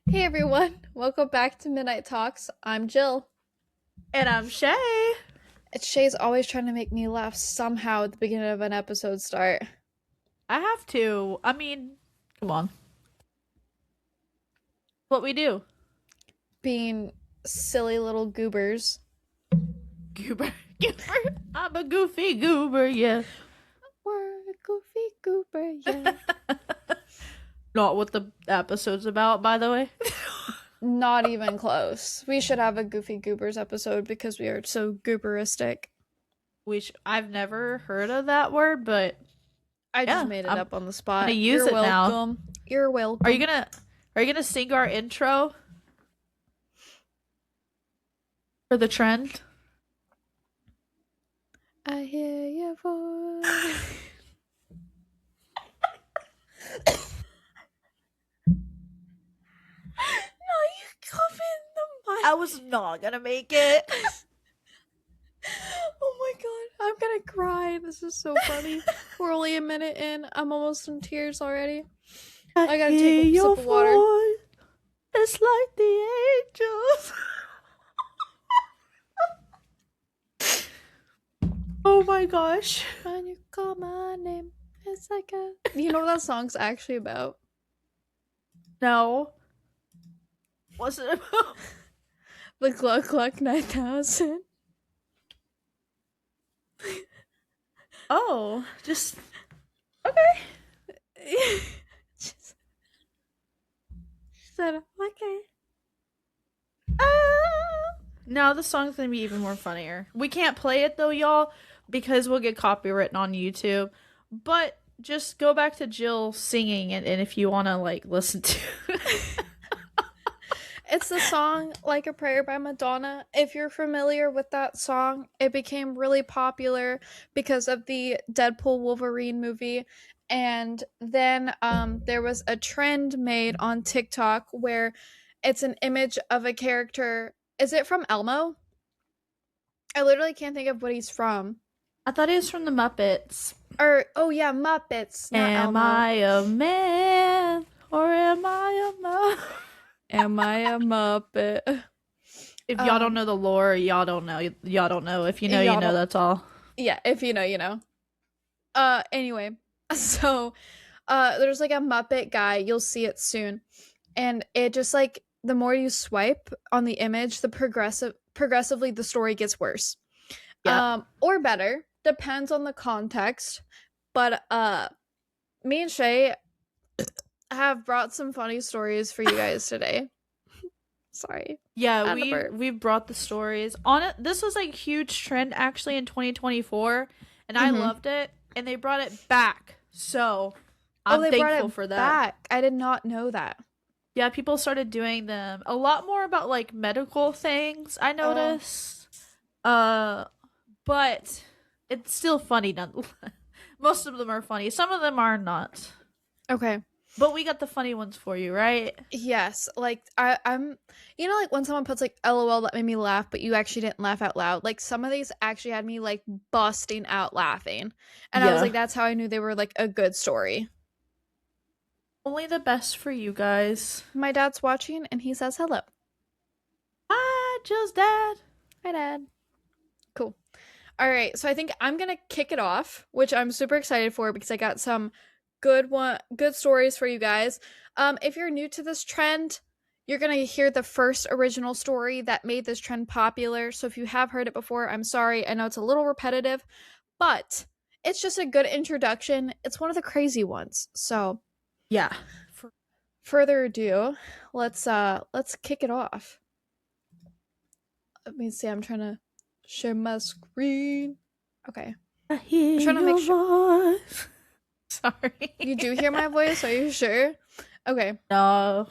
Hey everyone, welcome back to Midnight Talks. I'm Jill. And I'm Shay. Shay's always trying to make me laugh somehow at the beginning of an episode start. I have to. Come on. What we do? Being silly little goobers. Goober. Goober. I'm a goofy goober, yeah. We're a goofy goober, yeah. Not what the episode's about, by the way. Not even close. We should have a Goofy Goobers episode because we are so gooberistic. I've never heard of that word, but I just yeah, made it I'm up on the spot. gonna use You're it now. welcome. You're welcome. Are you gonna sing our intro for the trend? I hear your voice. No, you cough in the mic. I was not gonna make it. Oh my god, I'm gonna cry. This is so funny. We're only a minute in. I'm almost in tears already. I gotta take a sip of water. Voice. It's like the angels. Oh my gosh. When you call my name, it's like a. You know what that song's actually about? No. What's it about? The Gluck Gluck 9000. Oh, just okay. She said, okay. Now the song's gonna be even more funnier. We can't play it though, y'all, because we'll get copywritten on YouTube. But just go back to Jill singing it, and if you want to like listen to It's the song Like a Prayer by Madonna. If you're familiar with that song, it became really popular because of the Deadpool Wolverine movie. And then there was a trend made on TikTok where it's an image of a character. Is it from Elmo? I literally can't think of what he's from. I thought it was from the Muppets. Or, oh yeah, Muppets, not Am Elmo. I a man or am I a mouse? Am I a Muppet? If y'all don't know the lore, y'all don't know. Y'all don't know. If you know, you know. That's all. Yeah, if you know, you know. Anyway, so there's like a Muppet guy, you'll see it soon. And it just like the more you swipe on the image, the progressively the story gets worse. Yeah. Or better, depends on the context. But me and Shay have brought some funny stories for you guys today. Sorry. Yeah, we brought the stories on it. This was like huge trend actually in 2024, and I loved it. And they brought it back, so I'm thankful for that. Back. I did not know that. Yeah, people started doing them a lot more about like medical things. I noticed, but it's still funny nonetheless. Most of them are funny. Some of them are not. Okay. But we got the funny ones for you, right? Yes, like I'm you know, like when someone puts like LOL that made me laugh, but you actually didn't laugh out loud. Like some of these actually had me like busting out laughing. And I was like, that's how I knew they were like a good story. Only the best for you guys. My dad's watching and he says hello. Hi, Jill's dad. Hi, Dad. Cool. All right, so I think I'm gonna kick it off, which I'm super excited for because I got some good stories for you guys. If you're new to this trend, you're gonna hear the first original story that made this trend popular. So if you have heard it before, I'm sorry. I know it's a little repetitive, but it's just a good introduction. It's one of the crazy ones. So yeah. Further ado, let's kick it off. Let me see. I'm trying to share my screen. Okay. I'm trying to make sure. Sorry. You do hear my voice? Are you sure? Okay. No.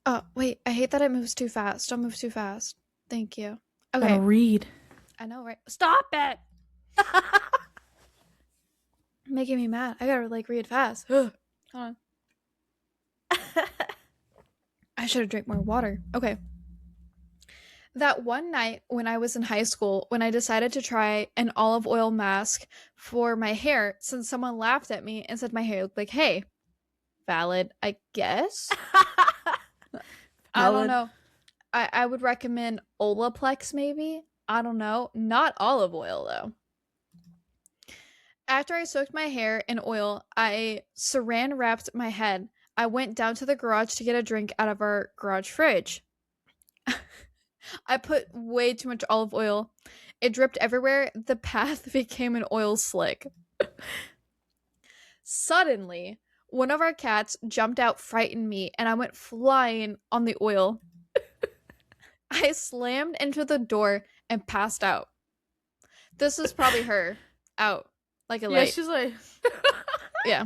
Oh, wait. I hate that it moves too fast. Don't move too fast. Thank you. Okay. Gotta read. I know, right? Stop it! Making me mad. I gotta, like, read fast. Hold on. I should have drank more water. Okay. That one night when I was in high school, when I decided to try an olive oil mask for my hair, since someone laughed at me and said my hair looked like hay. valid, I guess. I don't Valid. know. I would recommend Olaplex maybe. I don't know. Not olive oil though. After I soaked my hair in oil, I saran wrapped my head. I went down to the garage to get a drink out of our garage fridge. I put way too much olive oil. It dripped everywhere. The path became an oil slick. Suddenly, one of our cats jumped out, frightened me, and I went flying on the oil. I slammed into the door and passed out. This is probably her out like a Yeah, light. she's like, Yeah.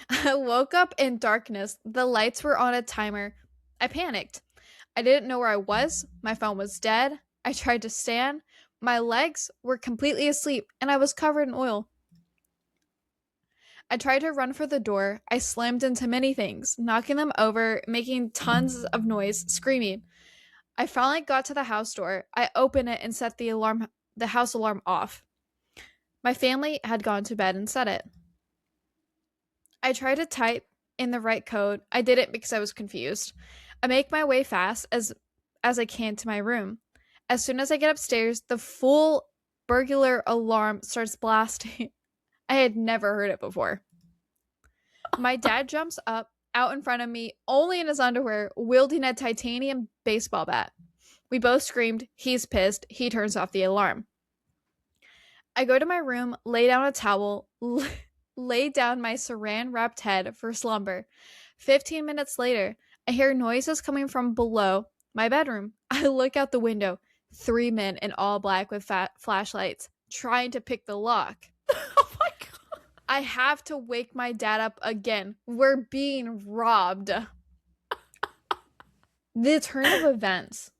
I woke up in darkness. The lights were on a timer. I panicked. I didn't know where I was. My phone was dead. I tried to stand. My legs were completely asleep and I was covered in oil. I tried to run for the door. I slammed into many things, knocking them over, making tons of noise, screaming. I finally got to the house door. I opened it and set the house alarm off. My family had gone to bed and set it. I tried to type in the right code. I didn't because I was confused. I make my way fast as I can to my room. As soon as I get upstairs, the full burglar alarm starts blasting. I had never heard it before. My dad jumps up out in front of me, only in his underwear, wielding a titanium baseball bat. We both screamed. He's pissed. He turns off the alarm. I go to my room, lay down a towel, lay down my saran wrapped head for slumber. 15 minutes later, I hear noises coming from below my bedroom. I look out the window. 3 men in all black with flashlights trying to pick the lock. oh my god. I have to wake my dad up again. We're being robbed. The turn of events.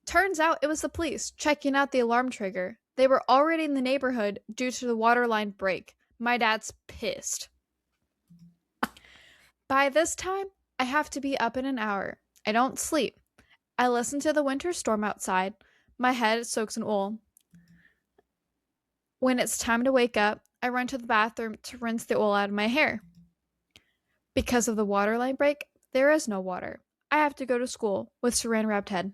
Turns out it was the police checking out the alarm trigger. They were already in the neighborhood due to the water line break. My dad's pissed. By this time, I have to be up in an hour. I don't sleep. I listen to the winter storm outside. My head soaks in oil. When it's time to wake up, I run to the bathroom to rinse the oil out of my hair. Because of the water line break, there is no water. I have to go to school with saran wrapped head.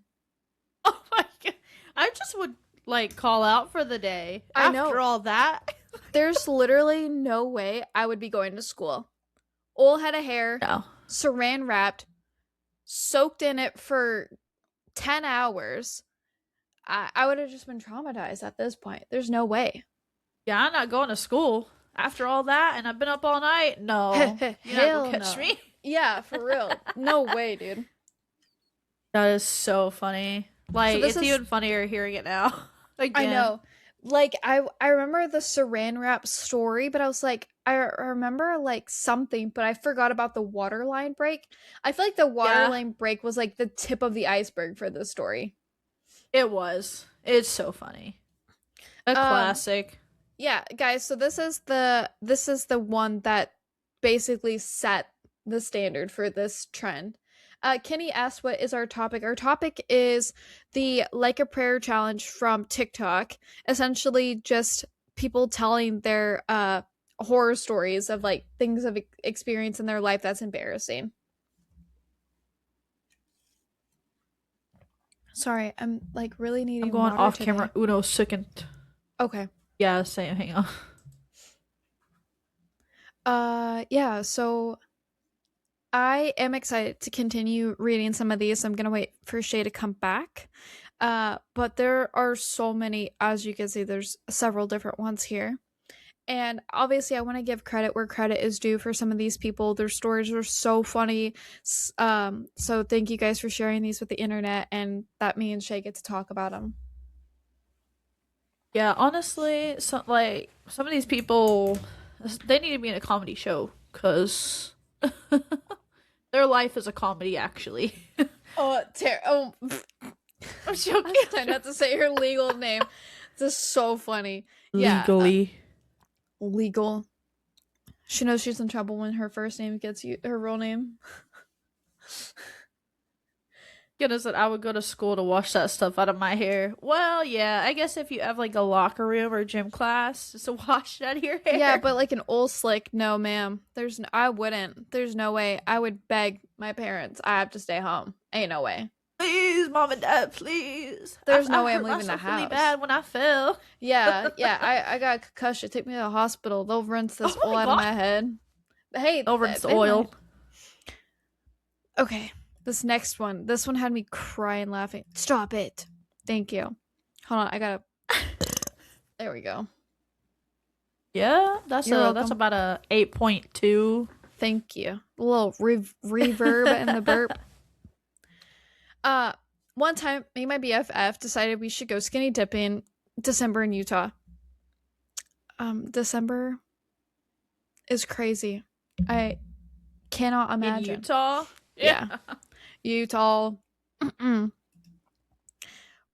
Oh my god. I just would like call out for the day. I know. After all that. There's literally no way I would be going to school. Oil head of hair, No. saran wrapped, soaked in it for 10 hours. I would have just been traumatized at this point. There's no way. Yeah, I'm not going to school. After all that, and I've been up all night. No. You're not Hell gonna catch no. me. Yeah, for real. No way, dude. That is so funny. Like, this it's is- even funnier hearing it now. Again. I know. Like, I remember the saran wrap story, but I was like, I remember, like, something, but I forgot about the water line break. I feel like the water Yeah. line break was, like, the tip of the iceberg for this story. It was. It's so funny. A classic. Yeah, guys, so this is the one that basically set the standard for this trend. Kenny asked what is our topic. Our topic is the Like a Prayer challenge from TikTok. Essentially just people telling their horror stories of like things of experience in their life that's embarrassing. Sorry, I'm like really needing I'm going water off today. camera. Uno second. Okay. Yeah, same. Hang on. Yeah, so I am excited to continue reading some of these. I'm gonna wait for Shay to come back. But there are so many, as you can see, there's several different ones here. And obviously I want to give credit where credit is due for some of these people. Their stories are so funny. So thank you guys for sharing these with the internet, and that me and Shay get to talk about them. Yeah, honestly, some of these people, they need to be in a comedy show because their life is a comedy. Actually, Oh, I'm joking. I'm trying not to say her legal name. This is so funny. Yeah, Legally. legal. She knows she's in trouble when her first name gets her real name. Goodness, that I would go to school to wash that stuff out of my hair. Well, yeah, I guess if you have like a locker room or gym class just to wash it out of your hair. Yeah, but like an old slick, no, ma'am. I wouldn't. There's no way. I would beg my parents. I have to stay home. Ain't no way. Please, mom and dad, please. There's no way I I'm hurt leaving the myself really house. bad when I fell. Yeah, yeah. I got a concussion. Take me to the hospital. They'll rinse this Oh oil my out of God. my head. Hey, Over its they oil. might. Okay, this next one. This one had me crying laughing. Stop it. Thank you. Hold on, I gotta. There we go. Yeah, that's You're that's welcome. about a 8.2. Thank you. A little reverb in the burp. One time, me and my BFF decided we should go skinny dipping December in Utah. December is crazy. I cannot imagine. In Utah? Yeah. Utah.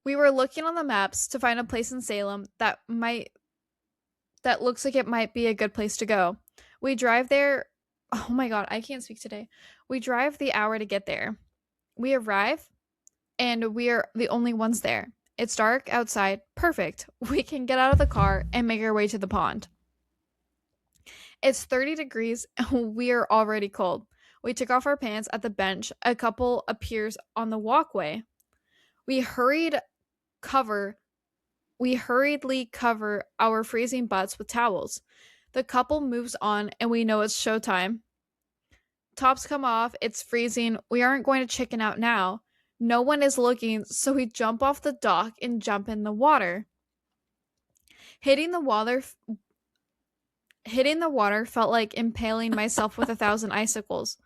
We were looking on the maps to find a place in Salem that looks like it might be a good place to go. We drive there. Oh my God, I can't speak today. We drive the hour to get there. We arrive and we are the only ones there. It's dark outside. Perfect. We can get out of the car and make our way to the pond. It's 30 degrees and we are already cold. We took off our pants at the bench. A couple appears on the walkway. We hurriedly cover our freezing butts with towels. The couple moves on and we know it's showtime. Tops come off. It's freezing. We aren't going to chicken out now. No one is looking, so we jump off the dock and jump in the water. Hitting the water felt like impaling myself with 1,000 icicles.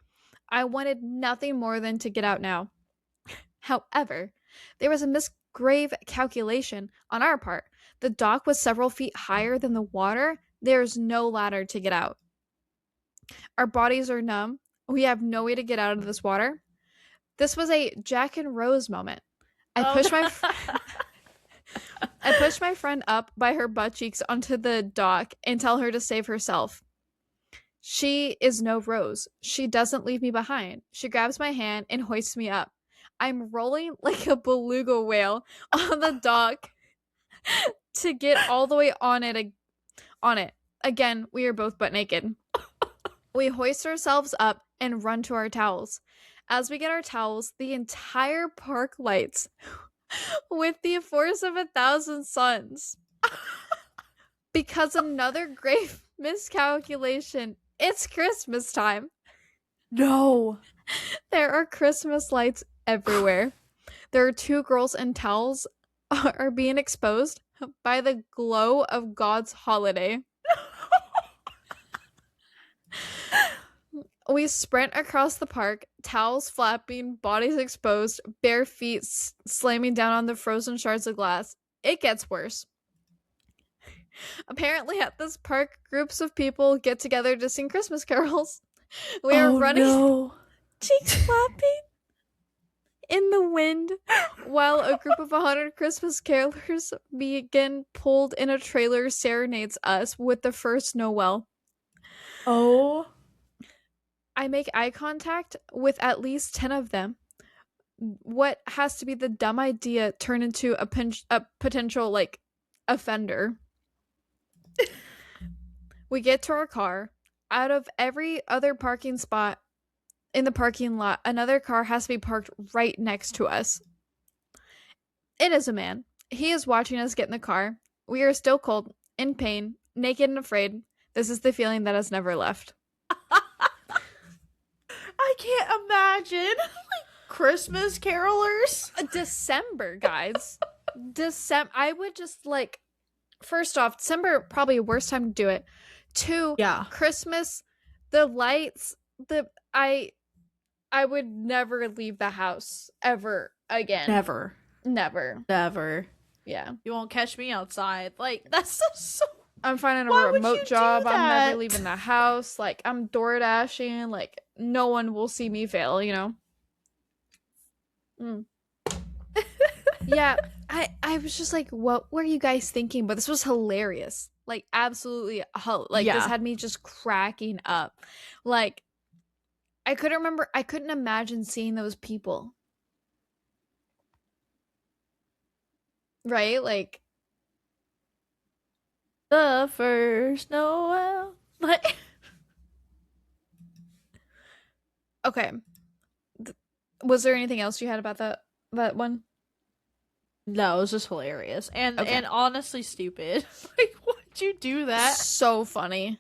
I wanted nothing more than to get out now. However, there was a misgrave calculation on our part. The dock was several feet higher than the water. There's no ladder to get out. Our bodies are numb. We have no way to get out of this water. This was a Jack and Rose moment. I pushed my friend up by her butt cheeks onto the dock and tell her to save herself. She is no Rose. She doesn't leave me behind. She grabs my hand and hoists me up. I'm rolling like a beluga whale on the dock to get all the way on it. Again, we are both butt naked. We hoist ourselves up and run to our towels. As we get our towels, the entire park lights with the force of 1,000 suns. Because another grave miscalculation. It's Christmas time. No. There are Christmas lights everywhere. There are 2 girls in towels are being exposed by the glow of God's holiday. We sprint across the park, towels flapping, bodies exposed, bare feet slamming down on the frozen shards of glass. It gets worse. Apparently, at this park, groups of people get together to sing Christmas carols. We are running, no. cheeks flapping in the wind, while a group of 100 Christmas carolers begin pulled in a trailer serenades us with the first Noel. Oh. I make eye contact with at least 10 of them. What has to be the dumb idea turned into a potential, like, offender. We get to our car. Out of every other parking spot in the parking lot, another car has to be parked right next to us. It is a man. He is watching us get in the car. We are still cold, in pain, naked and afraid. This is the feeling that has never left. I can't imagine. Like Christmas carolers. December, guys. I would just like, first off, December probably a worst time to do it. 2, Yeah. Christmas, the lights, I would never leave the house ever again. Never. Never. Yeah. You won't catch me outside. Like, that's so I'm finding Why a would you remote do job. I'm never that? leaving the house. Like, I'm door dashing. Like, no one will see me fail, you know? Yeah, I was just like, what were you guys thinking? But this was hilarious. Like, absolutely, this Yeah. had me just cracking up. Like, I couldn't imagine seeing those people. right? Like, The first Noel. Like, okay. Was there anything else you had about that one? no, it was just hilarious and Okay. honestly stupid. Like, why'd you do that? So funny.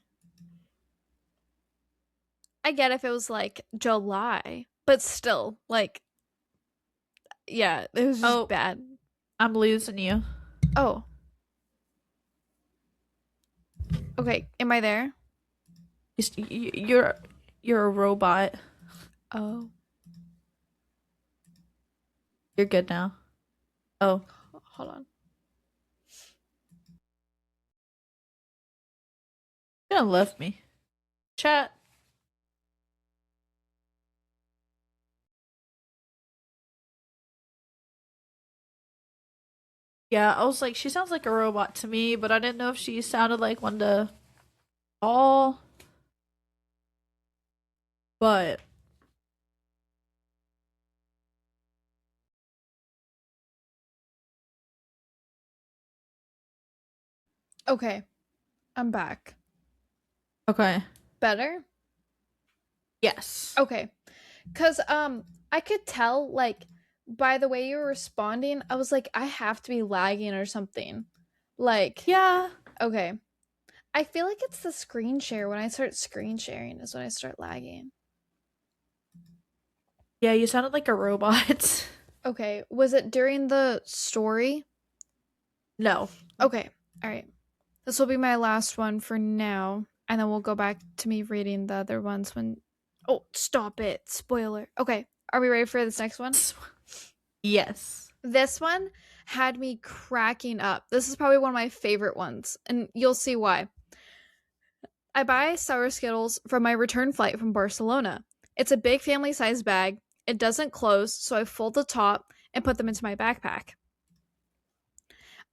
I get if it was like July, but still, like, yeah, it was just Oh, bad. I'm losing you. Oh, okay. Am I there? You're a robot. Oh, You're good now. Oh, hold on. you gonna left me. Chat. Yeah, I was like, she sounds like a robot to me, but I didn't know if she sounded like one to all. But Okay, I'm back. okay. Better? Yes. Okay. Cuz I could tell like by the way you were responding, I was like I have to be lagging or something. Like, Yeah. okay. I feel like it's the screen share. When I start screen sharing is when I start lagging. Yeah, you sounded like a robot. Okay, was it during the story? No. Okay. All right. This will be my last one for now, and then we'll go back to me reading the other ones when. Oh, stop it! Spoiler. Okay, are we ready for this next one? Yes. This one had me cracking up. This is probably one of my favorite ones, and you'll see why. I buy sour Skittles from my return flight from Barcelona. It's a big family size bag. It doesn't close, so I fold the top and put them into my backpack.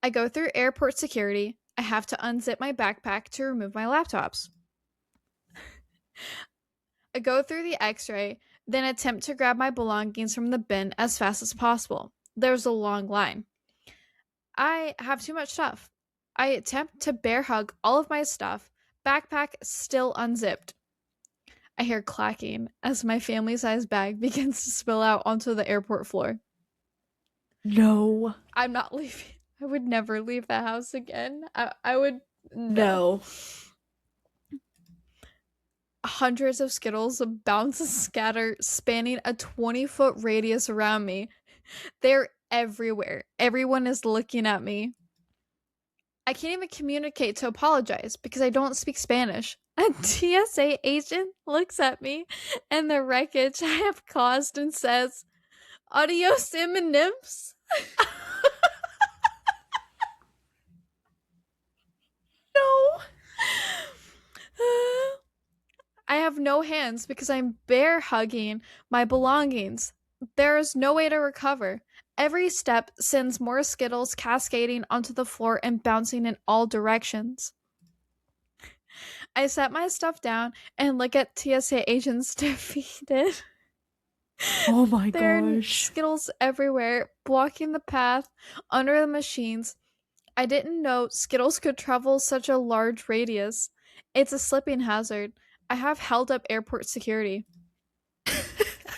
I go through airport security. I have to unzip my backpack to remove my laptops. I go through the x ray, then attempt to grab my belongings from the bin as fast as possible. There's a long line. I have too much stuff. I attempt to bear hug all of my stuff, backpack still unzipped. I hear clacking as my family sized bag begins to spill out onto the airport floor. No. I'm not leaving. I would never leave the house again. I would. No. No. Hundreds of Skittles bounce and scatter, spanning a 20-foot radius around me. They're everywhere. Everyone is looking at me. I can't even communicate to apologize because I don't speak Spanish. A TSA agent looks at me and the wreckage I have caused and says, Adios, M&Ms. No. I have no hands because I'm bear hugging my belongings. There is no way to recover. Every step sends more Skittles cascading onto the floor and bouncing in all directions. I set my stuff down and look at TSA agents defeated. Oh my There are gosh. Skittles everywhere, blocking the path under the machines. I didn't know Skittles could travel such a large radius. It's a slipping hazard. I have held up airport security.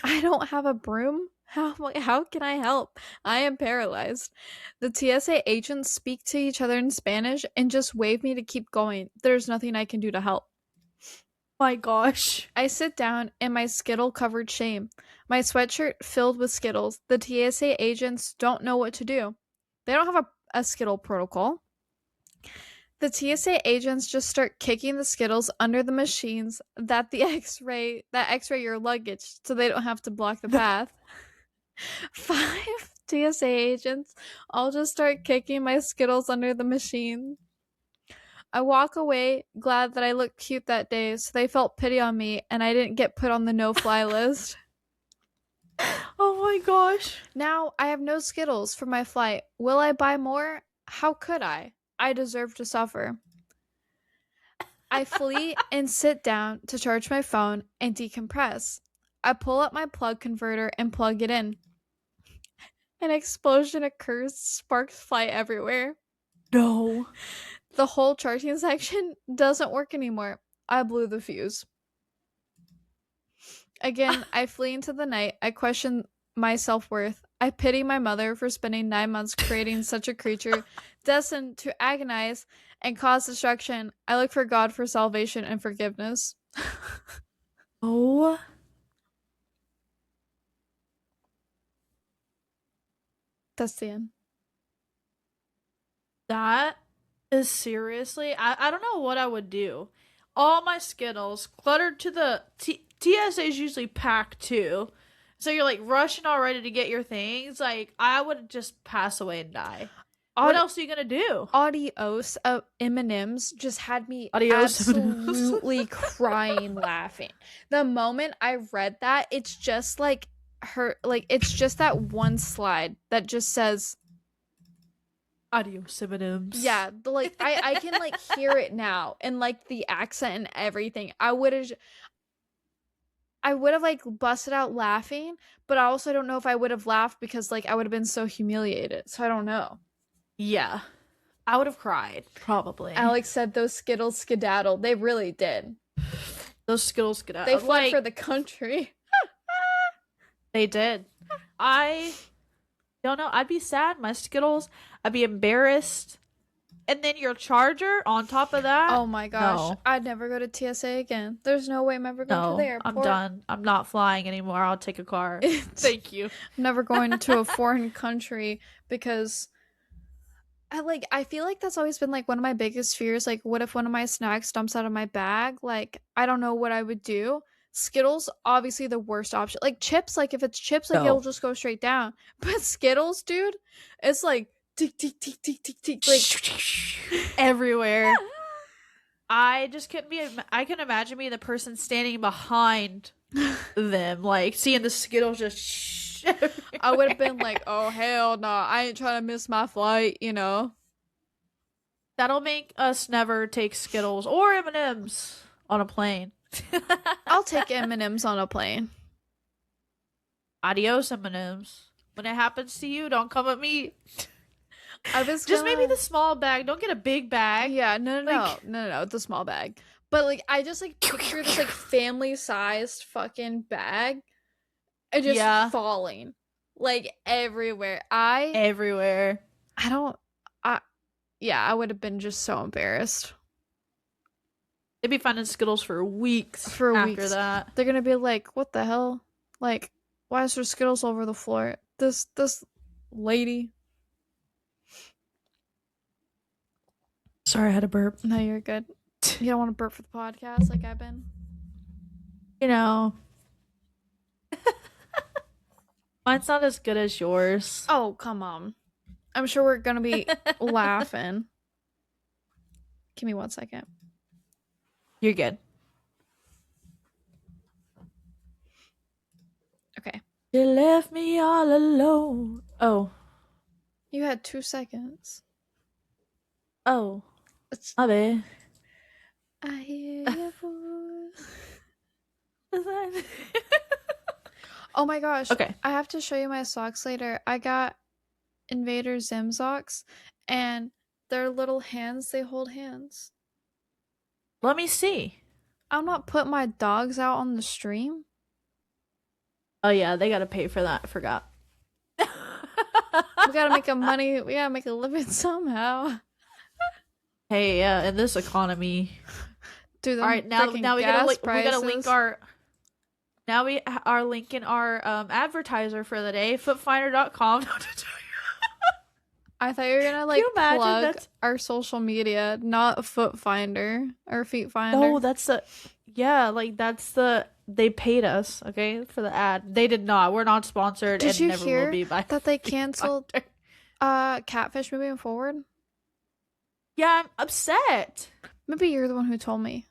I don't have a broom. How can I help? I am paralyzed. The TSA agents speak to each other in Spanish and just wave me to keep going. There's nothing I can do to help. My gosh. I sit down in my Skittle covered shame, my sweatshirt filled with Skittles. The TSA agents don't know what to do. They don't have a Skittle protocol. The TSA agents just start kicking the Skittles under the machines that x-ray your luggage so they don't have to block the path. 5 TSA agents all just start kicking my Skittles under the machine. I walk away, glad that I looked cute that day, so they felt pity on me and I didn't get put on the no-fly list. Oh my gosh. Now I have no Skittles for my flight. Will I buy more? How could I? I deserve to suffer. I flee and sit down to charge my phone and decompress. I pull up my plug converter and plug it in. An explosion occurs, sparks fly everywhere. No. The whole charging section doesn't work anymore. I blew the fuse. Again, I flee into the night. I question my self-worth. I pity my mother for spending 9 months creating such a creature destined to agonize and cause destruction. I look for God for salvation and forgiveness. Oh. That's the end. That is seriously, I don't know what I would do. All my Skittles cluttered to the TSA is usually packed too. So you're like rushing already to get your things. Like I would just pass away and die. What else are you gonna do? Adios of M&M's just had me Adios M&Ms. absolutely crying laughing. The moment I read that, it's just like it's just that one slide that just says Adios M&Ms. yeah, I can like hear it now and like the accent and everything. I would have like busted out laughing, but I also don't know if I would have laughed because like I would have been so humiliated. So I don't know. Yeah. I would have cried, probably. Alex said those Skittles skedaddled. They really did. Those Skittles skedaddled. They fled for the country. They did. I don't know. I'd be sad. My Skittles. I'd be embarrassed. And then your charger on top of that. Oh my gosh. No. I'd never go to TSA again. There's no way I'm ever going to the airport. I'm done. I'm not flying anymore. I'll take a car. Thank you. I'm never going to a foreign country because I feel like that's always been like one of my biggest fears. Like, what if one of my snacks dumps out of my bag? Like, I don't know what I would do. Skittles, obviously the worst option. Like chips, like if it's chips, like No. it'll just go straight down. But Skittles, dude, it's like tick tick tick tick tick tick, like everywhere. I just couldn't be. I can imagine being the person standing behind them, like seeing the Skittles just. I would have been like, oh hell no, I ain't trying to miss my flight, you know. That'll make us never take Skittles or M&Ms on a plane. I'll take M&Ms on a plane. Adios M&Ms. When it happens to you, don't come at me. I was just maybe the small bag. Don't get a big bag. Yeah, no, the small bag. But like, I just like picture this like family-sized fucking bag, and just falling like everywhere. Everywhere. I would have been just so embarrassed. They'd be finding Skittles for weeks after that. They're gonna be like, what the hell? Like, why is there Skittles all over the floor? This lady. Sorry, I had a burp. No, you're good. You don't want to burp for the podcast like I've been? You know. Mine's not as good as yours. Oh, come on. I'm sure we're gonna be laughing. Give me 1 second. You're good. Okay. You left me all alone. Oh. You had 2 seconds. Oh. My bad. I hear your voice. Oh my gosh. Okay. I have to show you my socks later. I got Invader Zim socks, and their little hands, they hold hands. Let me see. I'm not putting my dogs out on the stream. Oh yeah, they gotta pay for that. I forgot. We gotta make we gotta make a living somehow. Hey, yeah, in this economy. Dude, all right, now we gotta link our. Now we are linking our advertiser for the day, footfinder.com. I thought you were gonna like plug our social media, not Foot Finder or Feet Finder. No, that's they paid us, okay, for the ad. They did not. We're not sponsored. Did you never hear will be by that they canceled Catfish moving forward? Yeah, I'm upset. Maybe you're the one who told me.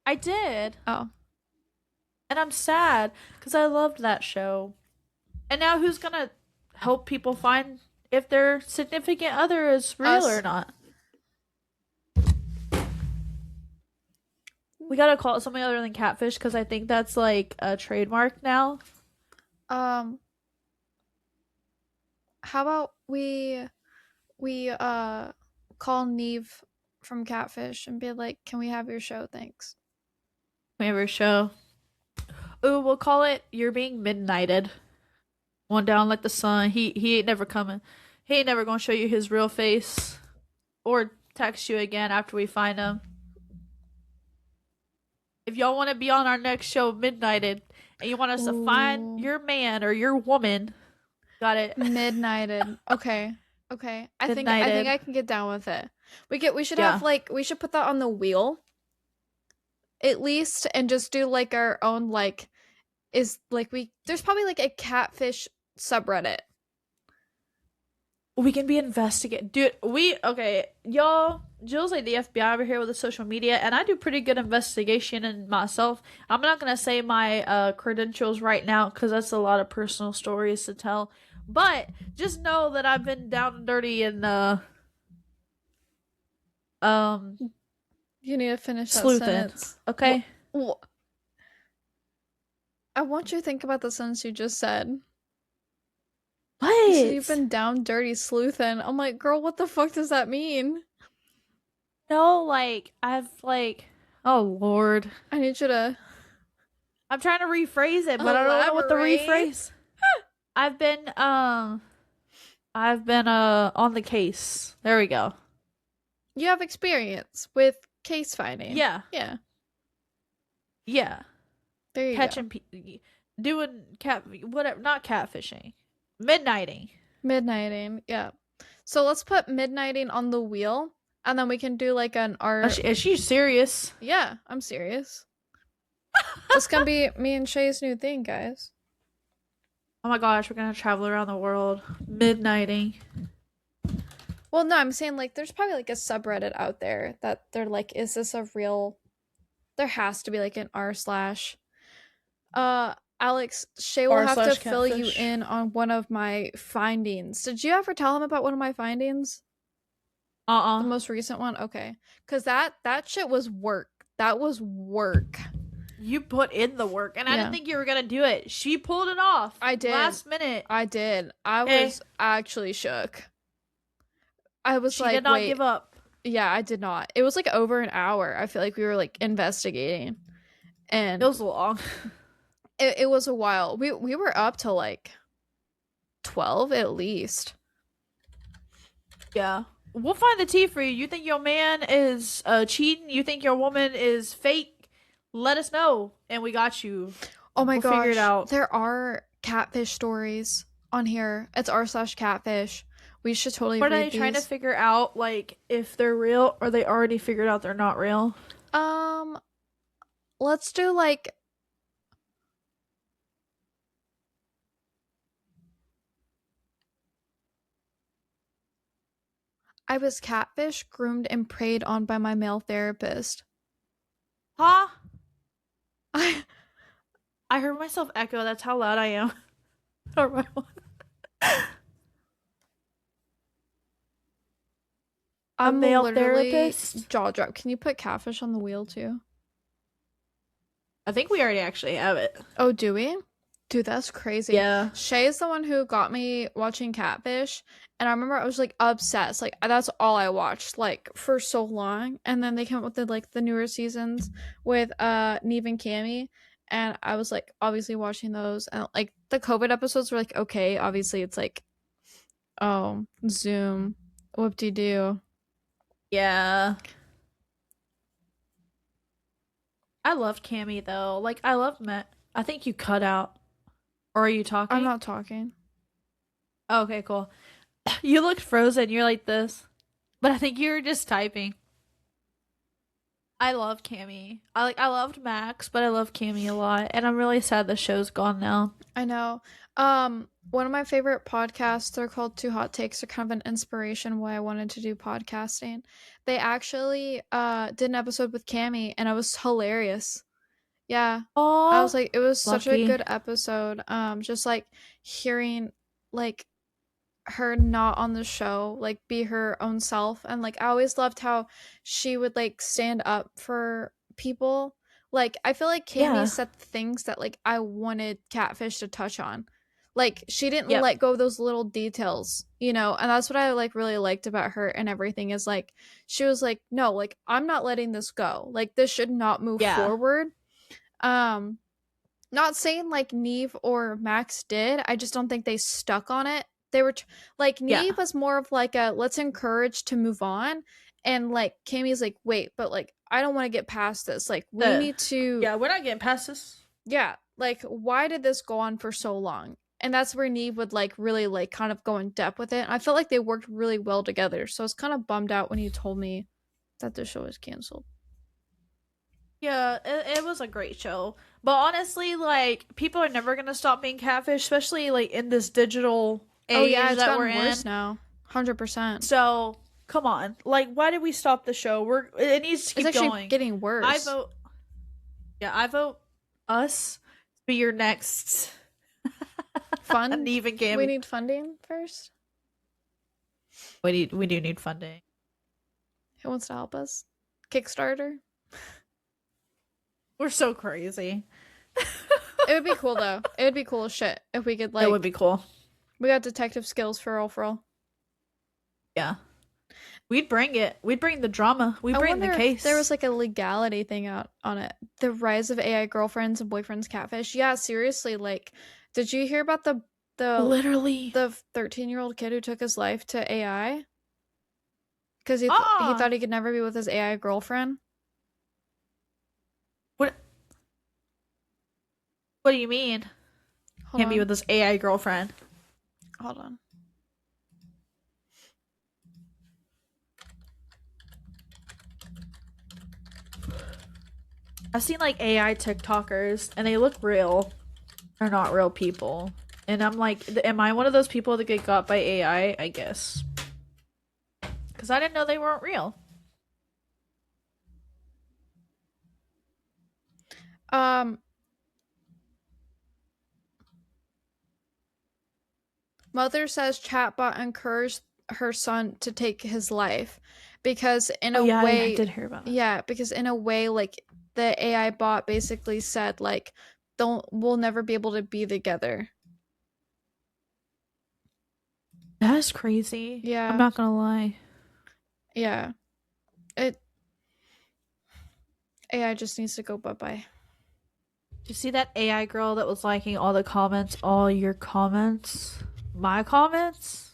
I did. Oh. And I'm sad because I loved that show. And now who's gonna help people find if their significant other is real or not? We gotta call it something other than catfish because I think that's like a trademark now. how about we call Neve from Catfish and be like, "Can we have your show? Thanks." We have our show. Ooh, we'll call it "You're Being Midnighted." One down like the sun. He ain't never coming. He ain't never gonna show you his real face or text you again after we find him. If y'all want to be on our next show, Midnighted, and you want us to find Ooh. your man or your woman, got it. Midnighted. Okay. Okay. I think Midnighted. I can get down with it. We should Yeah. have like we should put that on the wheel at least and just do like our own like is like we there's probably like a catfish subreddit. We can be investigated. Dude, okay, y'all, Jill's like the FBI over here with the social media, and I do pretty good investigation in myself. I'm not gonna say my credentials right now because that's a lot of personal stories to tell. But just know that I've been down and dirty in um You need to finish that sleuthing. sentence. Okay. Wh- I want you to think about the sentence you just said. What? You said you've been down dirty sleuthing. I'm like, girl, what the fuck does that mean? No, like I've like, oh Lord, I need you to I'm trying to rephrase it, but I don't know what to elaborate. rephrase. I've been on the case. There we go. You have experience with case finding. Yeah. Yeah. Yeah. There you Catching doing whatever, not catfishing. Midnighting. go. Midnighting. Yeah. So let's put midnighting on the wheel and then we can do like an art. Is she serious? Yeah, I'm serious. This can be me and Shay's new thing, guys. Oh my gosh, we're gonna travel around the world. Midnighting. Well, no, I'm saying like there's probably like a subreddit out there that they're like, is this a real? There has to be like an r slash. Alex, Shay will have to R/slash fill you catfish. in on one of my findings. Did you ever tell him about one of my findings? The most recent one? Okay. Cause that shit was work. That was work. You put in the work, and I Yeah. didn't think you were gonna do it. She pulled it off. I did. Last minute. I did. I Okay. was actually shook. I was She like, did not wait. give up. Yeah, I did not. It was like over an hour. I feel like we were like investigating. And It was long. it was a while. We were up till like 12 at least. Yeah. We'll find the tea for you. You think your man is cheating? You think your woman is fake? Let us know, and we got you. Oh my We'll gosh. figure it out. There are catfish stories on here. It's r/catfish. We should totally What are read they trying to these. figure out, like, if they're real, or they already figured out they're not real? Let's do like I was catfish, groomed, and preyed on by my male therapist. Huh? I I heard myself echo. That's how loud I am. Alright. I'm male literally therapist? jaw drop. Can you put catfish on the wheel too? I think we already actually have it. Oh, do we? Dude, that's crazy. Yeah. Shay is the one who got me watching Catfish, and I remember I was like obsessed. Like that's all I watched like for so long. And then they came up with the newer seasons with Neve and Cammy, and I was like obviously watching those. And like the COVID episodes were like okay, obviously it's like oh Zoom, whoop de doo. Yeah. I loved Cammy though. Like I loved Matt. I think you cut out. Or are you talking? I'm not talking. Oh, okay, cool. You looked frozen. You're like this. But I think you were just typing. I love Cammy. I loved Max, but I love Cammy a lot. And I'm really sad the show's gone now. I know. One of my favorite podcasts, they're called Two Hot Takes. They're kind of an inspiration why I wanted to do podcasting. They actually did an episode with Cammy and it was hilarious. Yeah. Oh, I was like, it was such a lucky. good episode. Just like hearing like her not on the show, like be her own self. And like I always loved how she would like stand up for people. Like I feel like Cammy Yeah. said things that like I wanted Catfish to touch on. Like she didn't Yep. let go of those little details, you know, and that's what I like really liked about her and everything is like she was like, no, like I'm not letting this go. Like this should not move Yeah. forward. Um, not saying like Neve or Max did. I just don't think they stuck on it. They were like Yeah. Neve was more of like a let's encourage to move on, and like Cammy's like wait, but like I don't want to get past this. Like we need to, Yeah, we're not getting past this. yeah. Like why did this go on for so long? And that's where Neve would like really like kind of go in depth with it. And I felt like they worked really well together. So I was kind of bummed out when you told me that the show was canceled. Yeah, it was a great show. But honestly, like, people are never gonna stop being catfish, especially like in this digital age Oh yeah, it's that gotten we're worse in. now. 100%. So come on, like, why did we stop the show? It needs to keep It's actually going. getting worse. I vote. Yeah, I vote us to be your next Fund. Neve and Cammy. We need funding first. We do need funding. Who wants to help us? Kickstarter. We're so crazy. It would be cool though. It would be cool as shit if we could like. It would be cool. We got detective skills for real, for real. Yeah. We'd bring it. We'd bring the drama. We'd I bring the wonder case. if there was like a legality thing out on it. The rise of AI girlfriends and boyfriends catfish. Yeah, seriously. Like, did you hear about the literally the 13-year-old kid who took his life to AI because he thought he could never be with his AI girlfriend? What do you mean? Can't be with this AI girlfriend. Hold on. I've seen like AI TikTokers and they look real. They're not real people. And I'm like, am I one of those people that get got by AI? I guess. Because I didn't know they weren't real. Mother says chatbot encouraged her son to take his life because in a yeah, way I did hear about that. Yeah, because in a way like the AI bot basically said like we'll never be able to be together. That is crazy. Yeah. I'm not gonna lie. Yeah. AI just needs to go bye-bye. Did you see that AI girl that was liking all the comments? All your comments? My comments?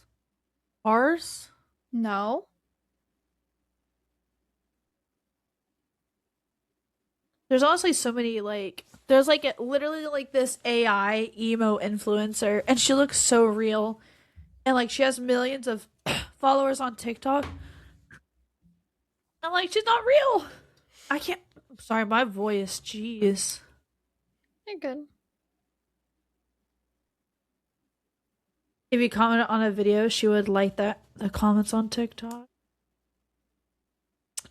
Ours? No. There's honestly so many like there's like literally like this AI emo influencer and she looks so real. And like she has millions of followers on TikTok. I'm like, she's not real. I can't I'm sorry, my voice, jeez. You're good. If you commented on a video, she would like the comments on TikTok.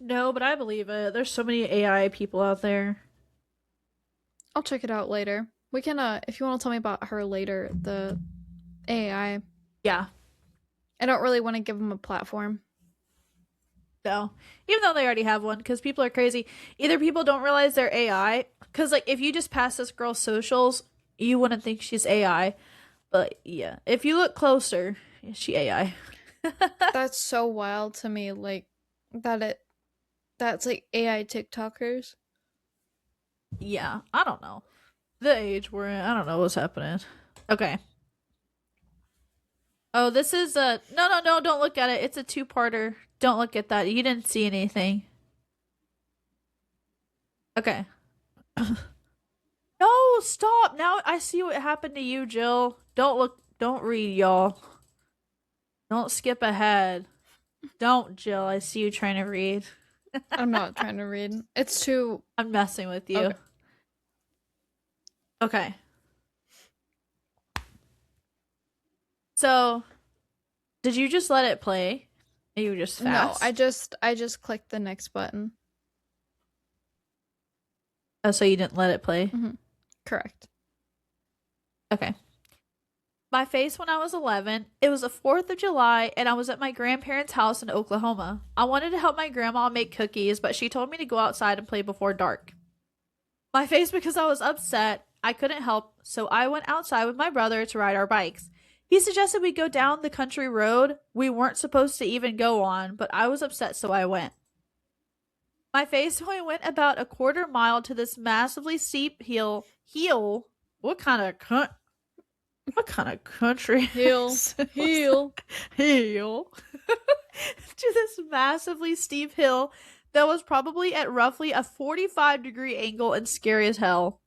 No, but I believe it. There's so many AI people out there. I'll check it out later. We can if you want to tell me about her later, the AI. Yeah. I don't really want to give them a platform. No. Even though they already have one, because people are crazy. Either people don't realize they're AI, because like if you just pass this girl's socials, you wouldn't think she's AI. But yeah, if you look closer, she AI. That's so wild to me, like that's like AI TikTokers. Yeah, I don't know. The age we're in, I don't know what's happening. Okay. Oh, this is a no, don't look at it. It's a two-parter. Don't look at that. You didn't see anything. Okay. No, stop. Now I see what happened to you, Jill. Don't read, y'all. Don't skip ahead. Don't, Jill. I see you trying to read. I'm not trying to read. It's too I'm messing with you. Okay. So, did you just let it play? Are you just fast? No, I just clicked the next button. Oh, so you didn't let it play? Mm-hmm. Correct. Okay. My face when I was 11, it was the 4th of July, and I was at my grandparents' house in Oklahoma. I wanted to help my grandma make cookies, but she told me to go outside and play before dark. My face because I was upset. I couldn't help, so I went outside with my brother to ride our bikes. He suggested we go down the country road we weren't supposed to even go on, but I was upset, so I went. My face when I went about a quarter mile to this massively steep heel. What kind of what kind of country? Heel. Heel. Heel. To this massively steep hill that was probably at roughly a 45-degree angle and scary as hell.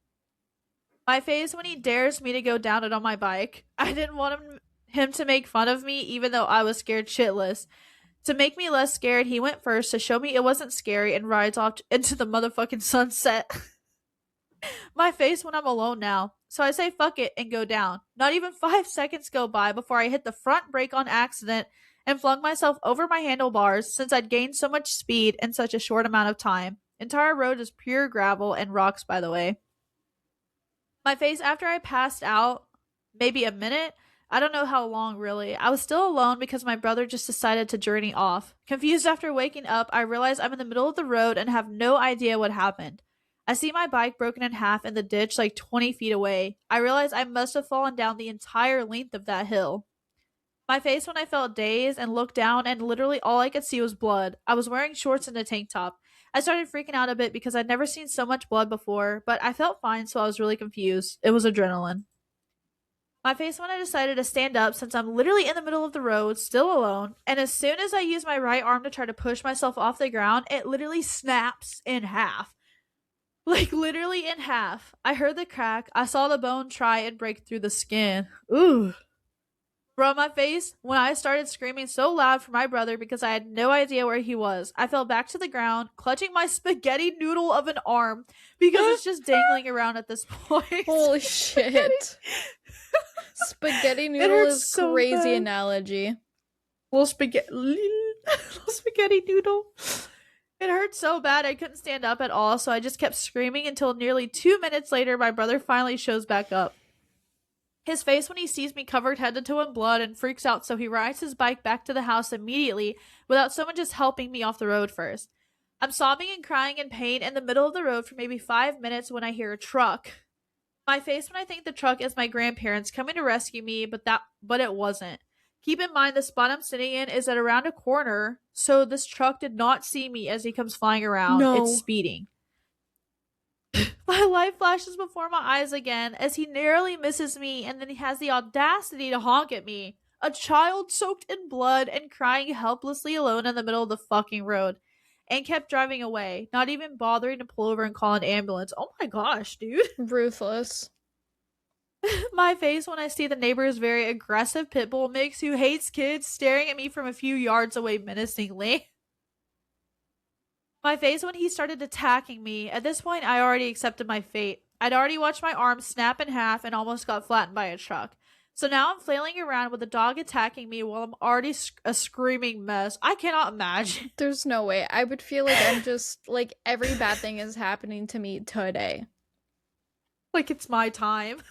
My face when he dares me to go down it on my bike. I didn't want him to make fun of me, even though I was scared shitless. To make me less scared, he went first to show me it wasn't scary and rides off into the motherfucking sunset. My face when I'm alone now. So I say fuck it and go down. Not even 5 seconds go by before I hit the front brake on accident and flung myself over my handlebars since I'd gained so much speed in such a short amount of time. Entire road is pure gravel and rocks, by the way. My face after I passed out, maybe a minute, I don't know how long really. I was still alone because my brother just decided to journey off. Confused after waking up, I realize I'm in the middle of the road and have no idea what happened. I see my bike broken in half in the ditch like 20 feet away. I realize I must have fallen down the entire length of that hill. My face when I felt dazed and looked down and literally all I could see was blood. I was wearing shorts and a tank top. I started freaking out a bit because I'd never seen so much blood before, but I felt fine, so I was really confused. It was adrenaline. My face when I decided to stand up since I'm literally in the middle of the road, still alone, and as soon as I use my right arm to try to push myself off the ground, it literally snaps in half. Like literally in half. I heard the crack. I saw the bone try and break through the skin. Ooh. Bro, my face when I started screaming so loud for my brother because I had no idea where he was. I fell back to the ground, clutching my spaghetti noodle of an arm because it's just dangling around at this point. Holy shit. Spaghetti noodle is so crazy bad. analogy. Little spaghetti noodle. It hurt so bad I couldn't stand up at all, so I just kept screaming until nearly 2 minutes later my brother finally shows back up. His face when he sees me covered head to toe in blood and freaks out, so he rides his bike back to the house immediately without someone just helping me off the road first. I'm sobbing and crying in pain in the middle of the road for maybe 5 minutes when I hear a truck. My face when I think the truck is my grandparents coming to rescue me, but it wasn't. Keep in mind the spot I'm sitting in is at around a corner, so this truck did not see me as he comes flying around. No. It's speeding. My life flashes before my eyes again as he narrowly misses me and then he has the audacity to honk at me. A child soaked in blood and crying helplessly alone in the middle of the fucking road. And kept driving away, not even bothering to pull over and call an ambulance. Oh my gosh, dude. Ruthless. My face when I see the neighbor's very aggressive pit bull mix who hates kids staring at me from a few yards away menacingly. My face when he started attacking me. At this point, I already accepted my fate. I'd already watched my arm snap in half and almost got flattened by a truck. So now I'm flailing around with a dog attacking me while I'm already a screaming mess. I cannot imagine. There's no way. I would feel like I'm just, like, every bad thing is happening to me today. Like it's my time.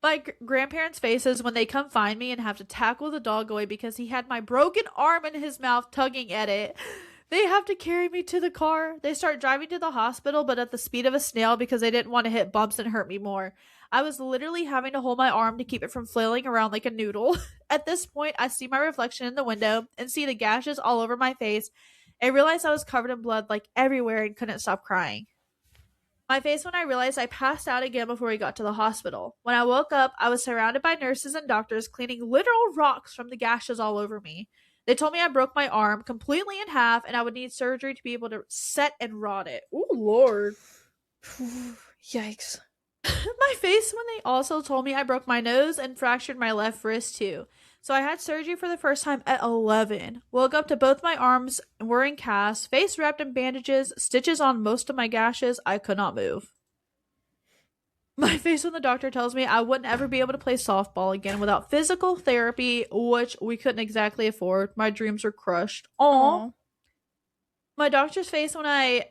My grandparents' faces when they come find me and have to tackle the dog away because he had my broken arm in his mouth tugging at it. They have to carry me to the car. They start driving to the hospital, but at the speed of a snail because they didn't want to hit bumps and hurt me more. I was literally having to hold my arm to keep it from flailing around like a noodle. At this point, I see my reflection in the window and see the gashes all over my face and realize I was covered in blood like everywhere and couldn't stop crying. My face when I realized I passed out again before we got to the hospital. When I woke up, I was surrounded by nurses and doctors cleaning literal rocks from the gashes all over me. They told me I broke my arm completely in half and I would need surgery to be able to set and rot it. Oh, Lord. Yikes. My face when they also told me I broke my nose and fractured my left wrist too. So I had surgery for the first time at 11. Woke up to both my arms were in casts, face wrapped in bandages, stitches on most of my gashes. I could not move. My face when the doctor tells me I wouldn't ever be able to play softball again without physical therapy, which we couldn't exactly afford. My dreams were crushed. Aww. My doctor's face when I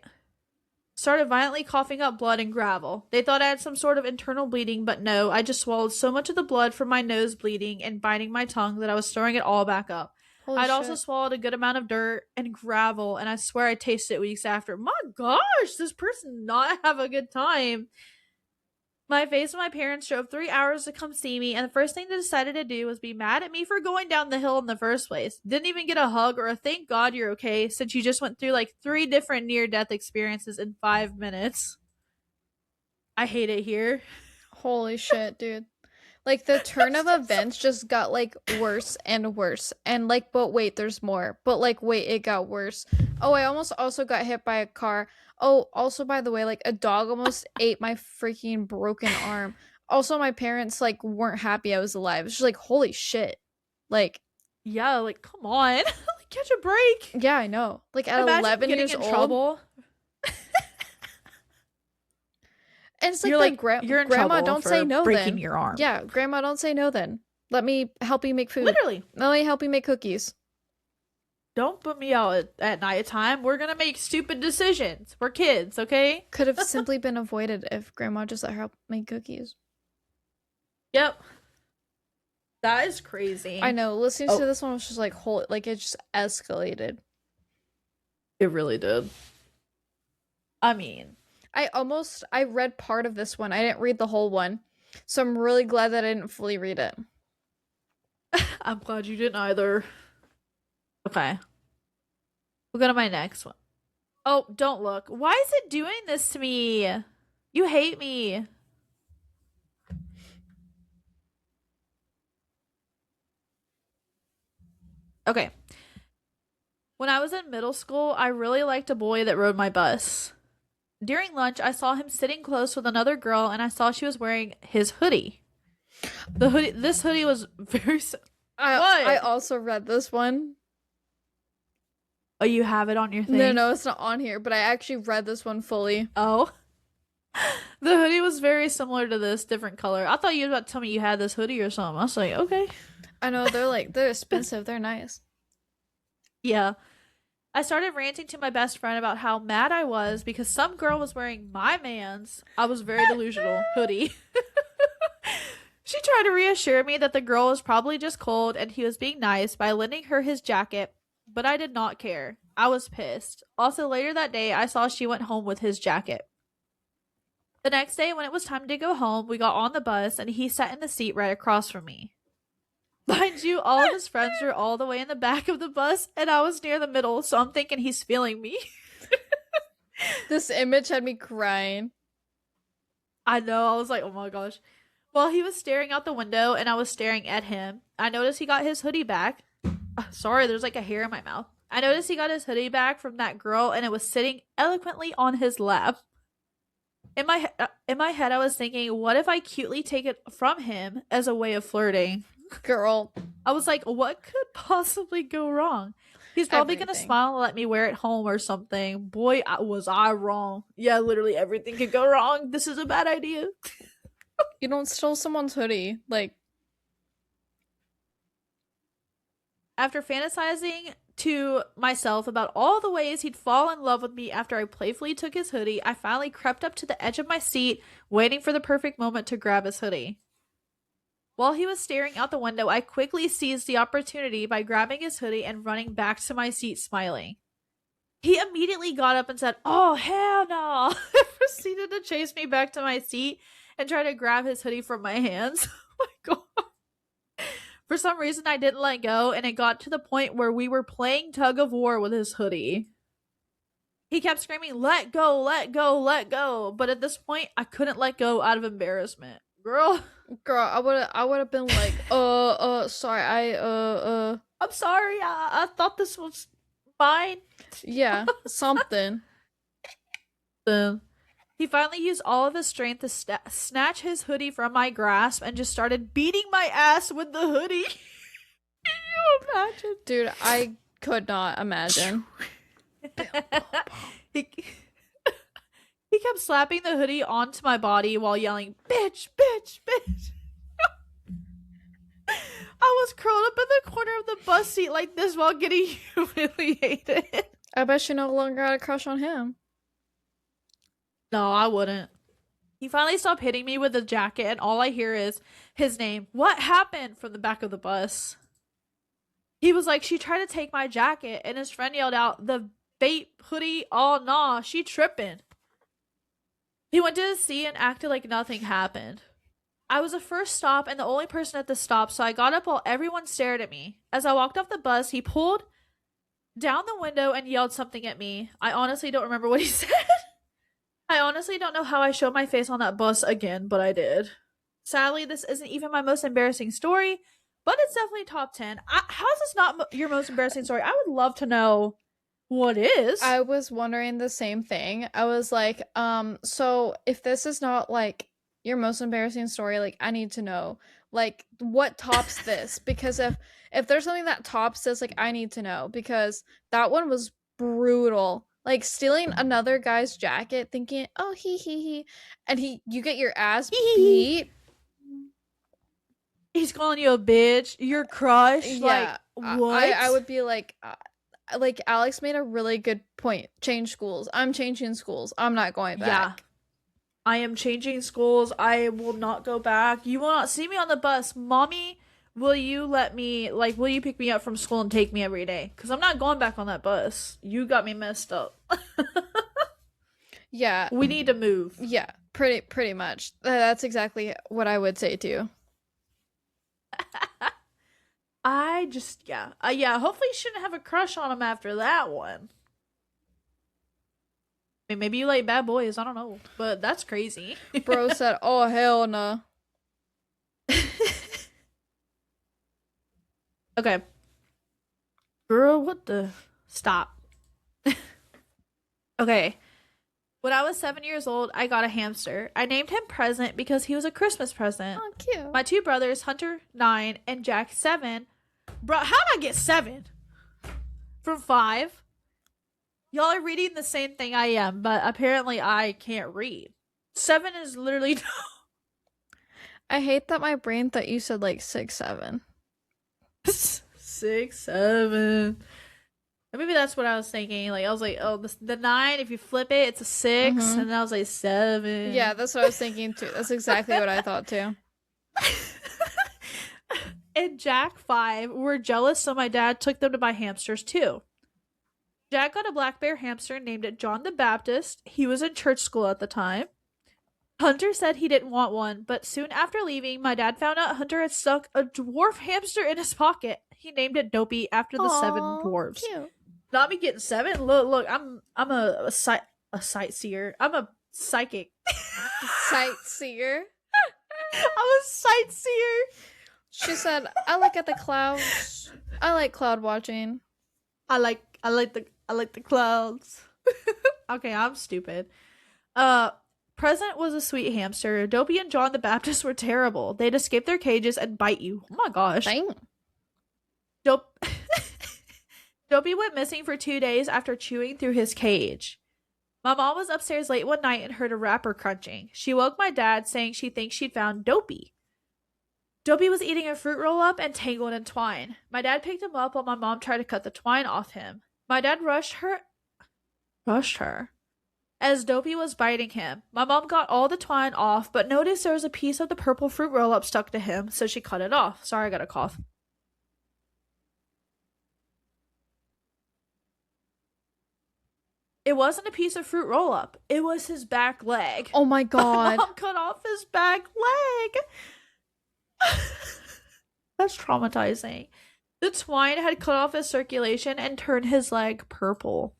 started violently coughing up blood and gravel. They thought I had some sort of internal bleeding, but no, I just swallowed so much of the blood from my nose bleeding and biting my tongue that I was throwing it all back up. Holy I'd also shit. swallowed a good amount of dirt and gravel, and I swear I tasted it weeks after. My gosh, this person not have a good time. My face and my parents drove 3 hours to come see me, and the first thing they decided to do was be mad at me for going down the hill in the first place. Didn't even get a hug or a thank God you're okay, since you just went through like 3 different near death experiences in 5 minutes. I hate it here. Holy shit, dude. Like the turn of events just got like worse and worse. And like, but wait, there's more. But like, wait, it got worse. Oh, I almost also got hit by a car. Oh, also, by the way, like a dog almost ate my freaking broken arm. Also, my parents like weren't happy I was alive. It's just like, holy shit. Like, Yeah, like come on. Like, catch a break. yeah, I know. Like at Imagine 11 getting years in old. trouble. And it's like, You're like you're in grandma, trouble don't for say no breaking then. your arm. Yeah, grandma, don't say no then. Let me help you make food. Literally. Let me help you make cookies. Don't put me out at nighttime. We're gonna make stupid decisions. We're kids, okay? Could have simply been avoided if grandma just let her help make cookies. Yep. That is crazy. I know. Listening to this one was just like, holy, like it just escalated. It really did. I mean, I read part of this one. I didn't read the whole one. So I'm really glad that I didn't fully read it. I'm glad you didn't either. Okay. We'll go to my next one. Oh, don't look. Why is it doing this to me? You hate me. Okay. When I was in middle school, I really liked a boy that rode my bus. During lunch, I saw him sitting close with another girl, and I saw she was wearing his hoodie. This hoodie was very. I also read this one. Oh, you have it on your thing? No, it's not on here, but I actually read this one fully. Oh. The hoodie was very similar to this, different color. I thought you were about to tell me you had this hoodie or something. I was like, okay. I know, they're expensive. They're nice. Yeah. I started ranting to my best friend about how mad I was because some girl was wearing my man's, I was very delusional, hoodie. She tried to reassure me that the girl was probably just cold and he was being nice by lending her his jacket, but I did not care. I was pissed. Also, later that day, I saw she went home with his jacket. The next day, when it was time to go home, we got on the bus and he sat in the seat right across from me. Mind you, all of his friends were all the way in the back of the bus and I was near the middle, so I'm thinking he's feeling me. This image had me crying. I know, I was like, oh my gosh. While he was staring out the window and I was staring at him, I noticed he got his hoodie back. Sorry, there's like a hair in my mouth. I noticed he got his hoodie back from that girl and it was sitting eloquently on his lap. In my head, I was thinking, what if I cutely take it from him as a way of flirting? Girl. I was like, what could possibly go wrong? He's probably going to smile and let me wear it home or something. Boy, was I wrong. Yeah, literally everything could go wrong. This is a bad idea. You don't steal someone's hoodie. Like, after fantasizing to myself about all the ways he'd fall in love with me after I playfully took his hoodie, I finally crept up to the edge of my seat, waiting for the perfect moment to grab his hoodie. While he was staring out the window, I quickly seized the opportunity by grabbing his hoodie and running back to my seat smiling. He immediately got up and said, "Oh, hell no!" and proceeded to chase me back to my seat and try to grab his hoodie from my hands. Oh my god. For some reason, I didn't let go, and it got to the point where we were playing tug of war with his hoodie. He kept screaming, "Let go, let go, let go." But at this point, I couldn't let go out of embarrassment. Girl, I would have been like, sorry, I'm sorry. I thought this was mine. Yeah, something. Then he finally used all of his strength to snatch his hoodie from my grasp and just started beating my ass with the hoodie. Can you imagine? Dude, I could not imagine. He kept slapping the hoodie onto my body while yelling, "Bitch, bitch, bitch." I was curled up in the corner of the bus seat like this while getting humiliated. I bet you no longer had a crush on him. No, I wouldn't. He finally stopped hitting me with the jacket, and all I hear is his name. "What happened?" from the back of the bus. He was like, she tried to take my jacket, and his friend yelled out, the vape hoodie, oh nah, she tripping. He went to the sea and acted like nothing happened. I was the first stop and the only person at the stop, so I got up while everyone stared at me. As I walked off the bus, he pulled down the window and yelled something at me. I honestly don't remember what he said. I honestly don't know how I showed my face on that bus again, but I did. Sadly, this isn't even my most embarrassing story, but it's definitely top 10. How is this not your most embarrassing story? I would love to know what is. I was wondering the same thing. I was like, so if this is not like your most embarrassing story, like I need to know like what tops this, because if there's something that tops this, like I need to know, because that one was brutal. Like stealing another guy's jacket, thinking, "Oh, he," and you get your ass beat. He's calling you a bitch. Your crush. Yeah, like what? I would be like Alex made a really good point. Change schools. I'm changing schools. I'm not going back. Yeah. I am changing schools. I will not go back. You will not see me on the bus. Mommy, will you let me, like, will you pick me up from school and take me every day? Because I'm not going back on that bus. You got me messed up. Yeah. We need to move. Yeah, pretty much. That's exactly what I would say too. I just, yeah. Hopefully you shouldn't have a crush on him after that one. I mean, maybe you like bad boys. I don't know. But that's crazy. Bro said, "Oh, hell no." Okay. Girl, what the? Stop. Okay. When I was 7 years old, I got a hamster. I named him Present because he was a Christmas present. Oh, cute. My two brothers, Hunter 9 and Jack 7. Bro, how'd I get 7? From 5? Y'all are reading the same thing I am, but apparently I can't read. 7 is literally I hate that my brain thought you said like 6, 7. 6, 7. Maybe that's what I was thinking. Like I was like, oh, the 9. If you flip it, it's a 6, Mhm. and I was like 7. Yeah, that's what I was thinking too. That's exactly what I thought too. And Jack 5 were jealous, so my dad took them to buy hamsters too. Jack got a black bear hamster and named it John the Baptist. He was in church school at the time. Hunter said he didn't want one, but soon after leaving, my dad found out Hunter had stuck a dwarf hamster in his pocket. He named it Dopey after the 7 Aw, dwarves. Cute. Not me getting 7. Look, I'm a sightseer. I'm a psychic. Sightseer. I'm a sightseer. She said, "I look at the clouds. I like cloud watching." I like the clouds. Okay, I'm stupid. Present was a sweet hamster. Dopey and John the Baptist were terrible. They'd escape their cages and bite you. Oh my gosh. Dang. Dopey went missing for 2 days after chewing through his cage. My mom was upstairs late one night and heard a wrapper crunching. She woke my dad, saying she thinks she'd found Dopey. Dopey was eating a fruit roll-up and tangled in twine. My dad picked him up while my mom tried to cut the twine off him. My dad rushed her as Dopey was biting him. My mom got all the twine off, but noticed there was a piece of the purple fruit roll-up stuck to him, so she cut it off. Sorry, I got a cough. It wasn't a piece of fruit roll-up. It was his back leg. Oh my My god. mom cut off his back leg. That's traumatizing. The twine had cut off his circulation and turned his leg purple.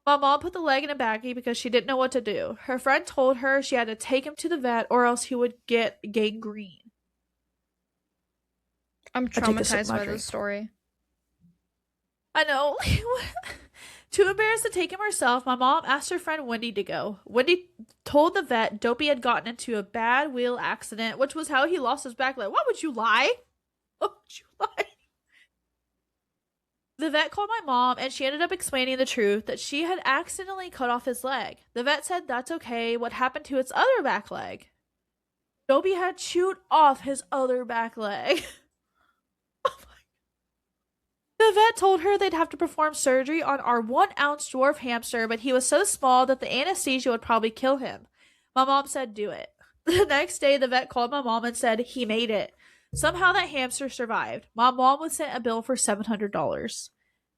My mom put the leg in a baggie because she didn't know what to do. Her friend told her she had to take him to the vet or else he would get gangrene. I'm take a sip of traumatized my by drink. this story. I know. Too embarrassed to take him herself, my mom asked her friend Wendy to go. Wendy told the vet Dopey had gotten into a bad wheel accident, which was how he lost his back leg. Why would you lie? Why would you lie? The vet called my mom, and she ended up explaining the truth, that she had accidentally cut off his leg. The vet said that's okay. What happened to its other back leg? Dopey had chewed off his other back leg. The vet told her they'd have to perform surgery on our 1-ounce dwarf hamster, but he was so small that the anesthesia would probably kill him. My mom said, do it. The next day, the vet called my mom and said he made it. Somehow that hamster survived. My mom was sent a bill for $700.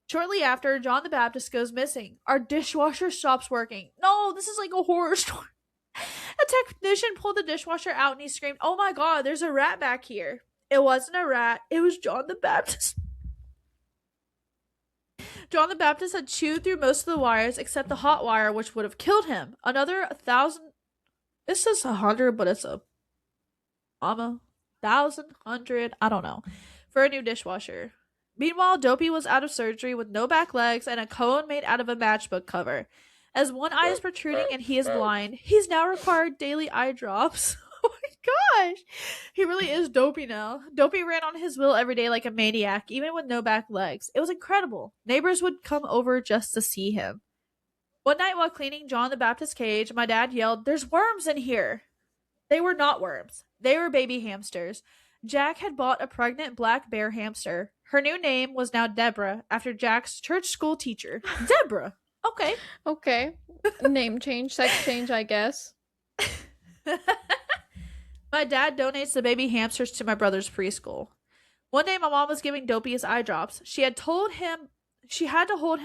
Shortly after, John the Baptist goes missing. Our dishwasher stops working. No, this is like a horror story. A technician pulled the dishwasher out and he screamed, "Oh my god, there's a rat back here." It wasn't a rat, it was John the Baptist. John the Baptist had chewed through most of the wires except the hot wire, which would have killed him. Another 1,000. It says 100, but it's a mama. 1,000, I don't know. For a new dishwasher. Meanwhile, Dopey was out of surgery with no back legs and a cone made out of a matchbook cover. As one eye is protruding and he is blind, he's now required daily eye drops. Oh my gosh! He really is Dopey now. Dopey ran on his wheel every day like a maniac, even with no back legs. It was incredible. Neighbors would come over just to see him. One night while cleaning John the Baptist's cage, my dad yelled, "There's worms in here!" They were not worms. They were baby hamsters. Jack had bought a pregnant black bear hamster. Her new name was now Deborah, after Jack's church school teacher. Deborah. Okay. Okay. Name change, sex change, I guess. My dad donates the baby hamsters to my brother's preschool. One day my mom was giving Dopey his eye drops. She had to hold him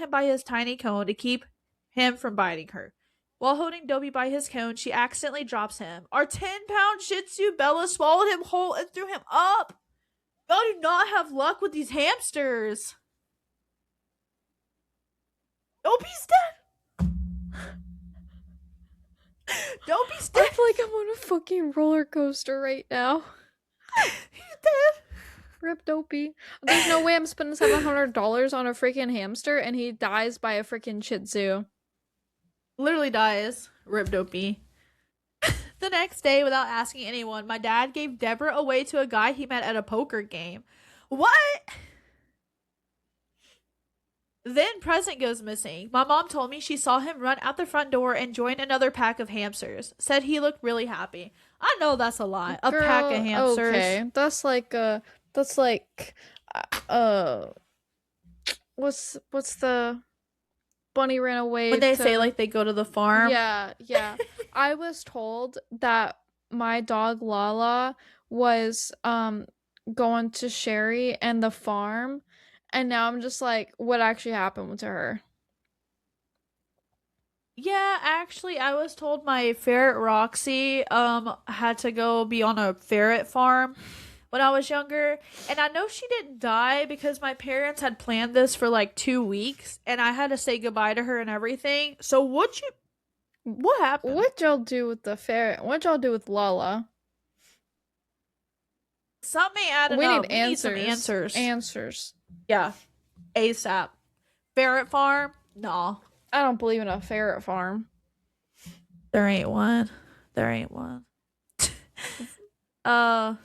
by his tiny cone to keep him from biting her. While holding Dopey by his cone, she accidentally drops him. Our 10-pound Shih Tzu Bella swallowed him whole and threw him up. Y'all do not have luck with these hamsters. Dopey's dead. Dopey's dead. I feel like I'm on a fucking roller coaster right now. He's dead. Rip Dopey. There's no way I'm spending $700 on a freaking hamster and he dies by a freaking Shih Tzu. Literally dies. Rip Dopey. The next day, without asking anyone, my dad gave Deborah away to a guy he met at a poker game. What? Then Present goes missing. My mom told me she saw him run out the front door and join another pack of hamsters. Said he looked really happy. I know that's a lie. A pack of hamsters. Okay, that's like what's the bunny ran away When they say like they go to the farm. Yeah. I was told that my dog Lala was going to Sherry and the farm, and now I'm just like, what actually happened to her? Yeah, actually, I was told my ferret Roxy had to go be on a ferret farm when I was younger, and I know she didn't die because my parents had planned this for like 2 weeks, and I had to say goodbye to her and everything. So what happened? What'd y'all do with the ferret? What'd y'all do with Lala? Something added We up. need We need some answers. answers. Answers. Yeah, ASAP. Ferret farm? No, I don't believe in a ferret farm. there ain't one. There ain't one. 5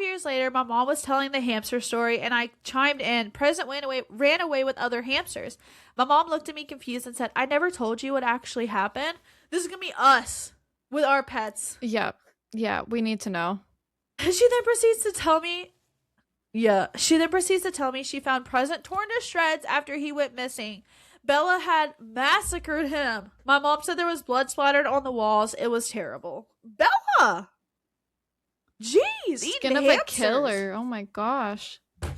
years later, my mom was telling the hamster story, and I chimed in. Present ran away with other hamsters. My mom looked at me confused and said, "I never told you what actually happened. This is gonna be us with our pets." Yeah, we need to know. She then proceeds to tell me. She then proceeds to tell me she found Present torn to shreds after he went missing. Bella had massacred him. My mom said there was blood splattered on the walls. It was terrible. Bella! Jeez, Skin of a killer. Oh my gosh. Jill,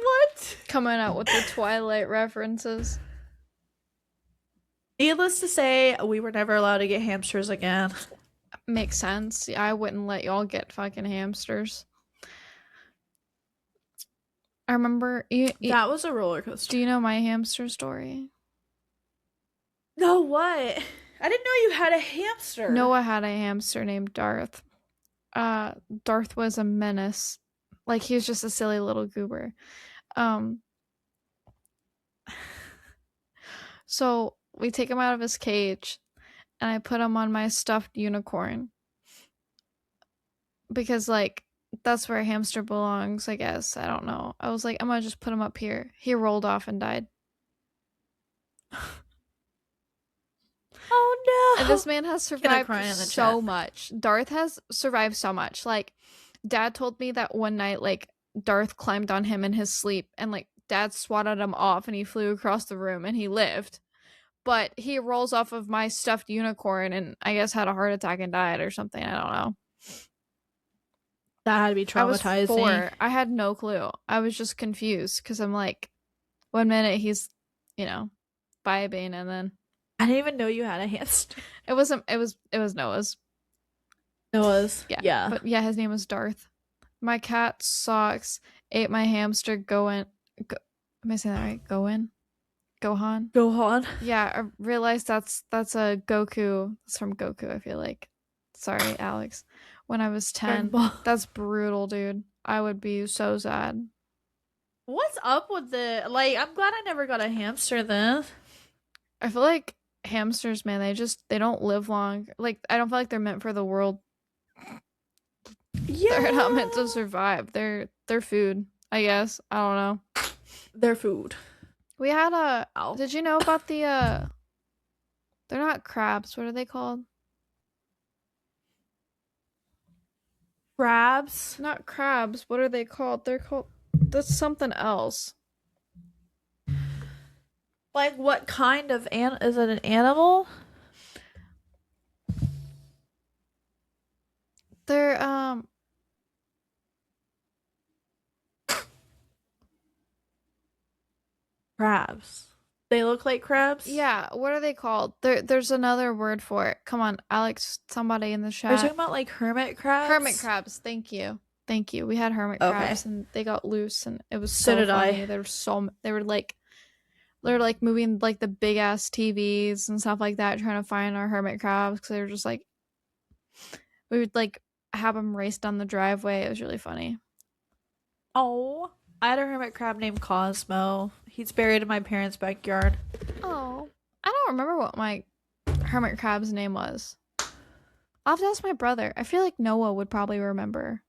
what? Coming out with the Twilight references. Needless to say, we were never allowed to get hamsters again. Makes sense. I wouldn't let y'all get fucking hamsters. I remember That was a roller coaster. Do you know my hamster story? No, what? I didn't know you had a hamster. Noah had a hamster named Darth. Darth was a menace. Like, he was just a silly little goober. So we take him out of his cage and I put him on my stuffed unicorn. Because, like, that's where a hamster belongs, I guess. I don't know. I was like, I'm gonna just put him up here. He rolled off and died. Oh no. And this man has survived cry in the so chat. much. Darth has survived so much. Like, Dad told me that one night, like, Darth climbed on him in his sleep and, like, Dad swatted him off and he flew across the room and he lived. but he rolls off of my stuffed unicorn and I guess had a heart attack and died or something. I don't know. That had to be I was traumatizing. 4. I had no clue. I was just confused because I'm like, one minute he's, vibing, and then I didn't even know you had a hamster. it wasn't. It was Noah's. Noah's. Yeah, Yeah. but yeah, his name was Darth. My cat Socks ate my hamster. Am I saying that right? Gohan. Gohan. Yeah, I realized that's a Goku. It's from Goku. I feel like. Sorry, Alex. When I was Dragon 10, Ball. that's brutal, dude. I would be so sad. What's up with the like? I'm glad I never got a hamster then. I feel like hamsters, man, they don't live long. Like I don't feel like they're meant for the world. Yeah. They're not meant to survive. They're food, I guess. I don't know. Their food. We had Ow. did you know about the they're not crabs. What are they called? Crabs. Not crabs. What are they called? They're called that's something else. Like what kind of is it an animal? They're Crabs. They look like crabs? yeah, what are they called? There's another word for it. Come on, Alex, somebody in the Are you chat. talking about like hermit crabs? Hermit crabs, thank you. Thank you. We had hermit Okay. crabs and they got loose and it was So so did I. funny. They were like moving like the big ass TVs and stuff like that trying to find our hermit crabs because they were just like we would like have them race down the driveway. It was really funny. Oh. I had a hermit crab named Cosmo. He's buried in my parents' backyard. Oh, I don't remember what my hermit crab's name was. I'll have to ask my brother. I feel like Noah would probably remember.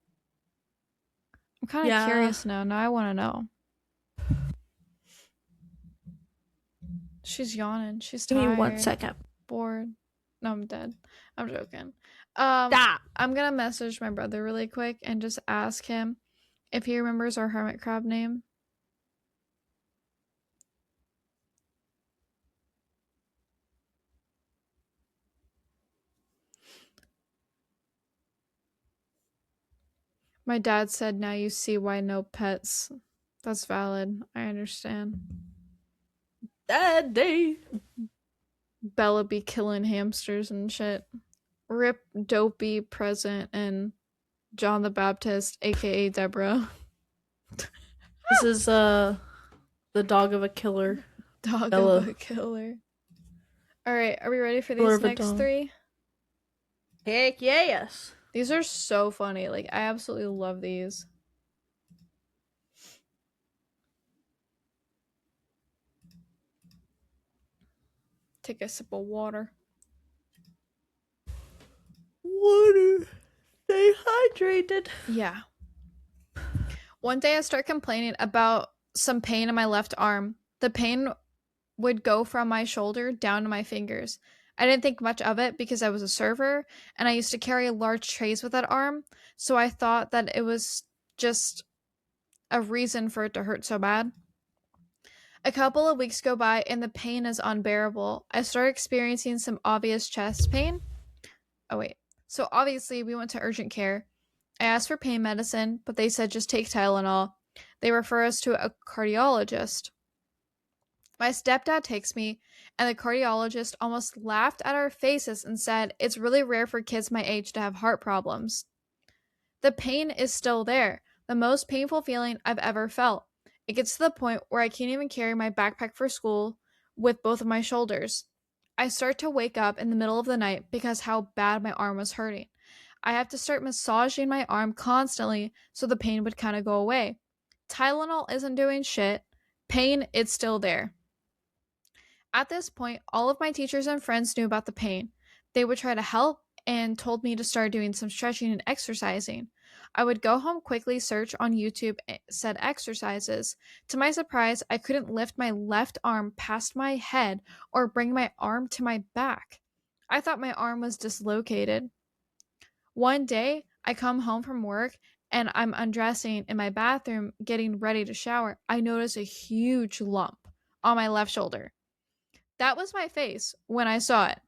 I'm kind of curious now. Now I want to know. She's yawning. She's tired. Give me 1 second. Bored. No, I'm dead. I'm joking. Stop. I'm gonna message my brother really quick and just ask him if he remembers our hermit crab name. My dad said, now you see why no pets. That's valid. I understand. Daddy. Bella be killing hamsters and shit. Rip Dopey present and John the Baptist, aka Deborah. This is the dog of a killer. Dog Bella. of a killer. Alright, are we ready for Killer these of a next dog. 3? Heck yes. These are so funny. Like, I absolutely love these. Take a sip of water. Water. Stay hydrated. Yeah. One day I start complaining about some pain in my left arm. The pain would go from my shoulder down to my fingers. I didn't think much of it because I was a server and I used to carry large trays with that arm, so I thought that it was just a reason for it to hurt so bad. A couple of weeks go by and the pain is unbearable. I start experiencing some obvious chest pain. Oh, wait. So obviously, we went to urgent care. I asked for pain medicine, but they said just take Tylenol. They refer us to a cardiologist. My stepdad takes me, and the cardiologist almost laughed at our faces and said, it's really rare for kids my age to have heart problems. The pain is still there, the most painful feeling I've ever felt. It gets to the point where I can't even carry my backpack for school with both of my shoulders. I start to wake up in the middle of the night because how bad my arm was hurting. I have to start massaging my arm constantly so the pain would kind of go away. Tylenol isn't doing shit. Pain, it's still there. At this point, all of my teachers and friends knew about the pain. They would try to help and told me to start doing some stretching and exercising. I would go home, quickly search on YouTube said exercises. To my surprise, I couldn't lift my left arm past my head or bring my arm to my back. I thought my arm was dislocated. One day, I come home from work and I'm undressing in my bathroom getting ready to shower. I notice a huge lump on my left shoulder. That was my face when I saw it.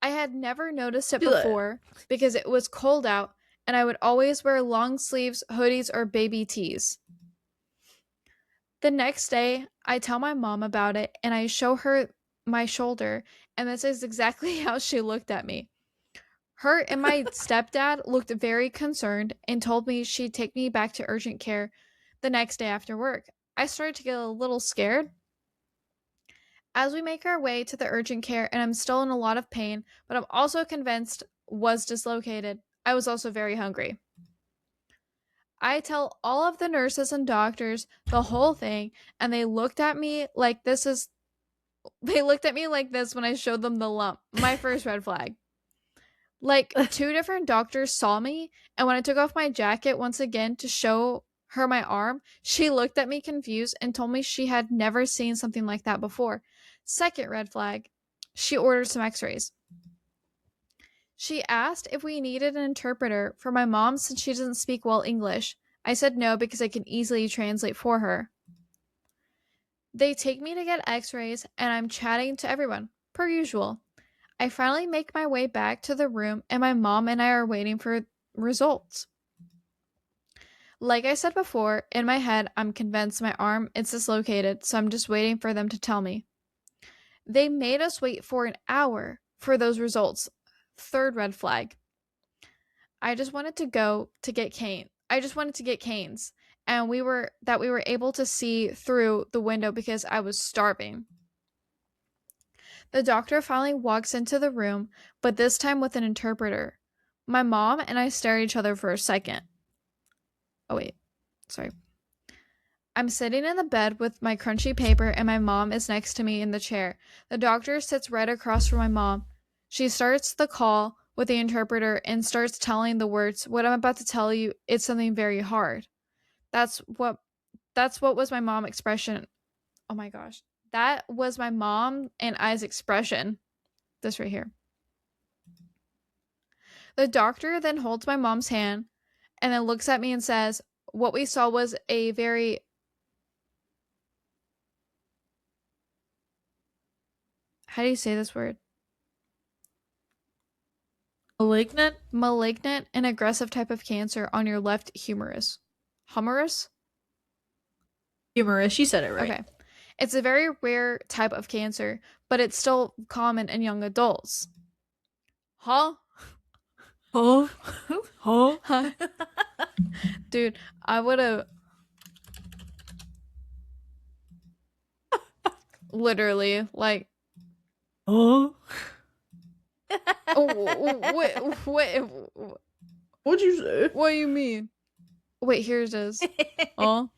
I had never noticed it Do it. before because it was cold out and I would always wear long sleeves, hoodies, or baby tees. The next day, I tell my mom about it and I show her my shoulder, and this is exactly how she looked at me. Her and my stepdad looked very concerned and told me she'd take me back to urgent care the next day after work. I started to get a little scared. As we make our way to the urgent care, and I'm still in a lot of pain, but I'm also convinced was dislocated. I was also very hungry. I tell all of the nurses and doctors the whole thing, and they looked at me like this is they looked at me like this when I showed them the lump. My first red flag. Like, two different doctors saw me, and when I took off my jacket once again to show her my arm, she looked at me confused and told me she had never seen something like that before. Second red flag, she ordered some x rays. She asked if we needed an interpreter for my mom since she doesn't speak well English. I said no because I can easily translate for her. They take me to get x rays, and I'm chatting to everyone, per usual. I finally make my way back to the room, and my mom and I are waiting for results. Like I said before, in my head, I'm convinced my arm is dislocated, so I'm just waiting for them to tell me. They made us wait for an hour for those results. Third red flag. I just wanted to go to get Cane. I just wanted to get Cane's, and we were able to see through the window because I was starving. The doctor finally walks into the room, but this time with an interpreter. My mom and I stare at each other for a second. Oh, wait. Sorry. I'm sitting in the bed with my crunchy paper, and my mom is next to me in the chair. The doctor sits right across from my mom. She starts the call with the interpreter and starts telling the words, "What I'm about to tell you, it's something very hard." That's what was my mom expression. Oh my gosh. That was my mom and I's expression. This right here. The doctor then holds my mom's hand and then looks at me and says, "What we saw was a very..." How do you say this word? Malignant? Malignant and aggressive type of cancer on your left humerus. Humerus? Humorous. She said it right. Okay. It's a very rare type of cancer, but it's still common in young adults. Huh? Huh? Huh? Dude, I would have literally like, Huh? what What'd you say? what do you mean? Wait, here it is. Oh.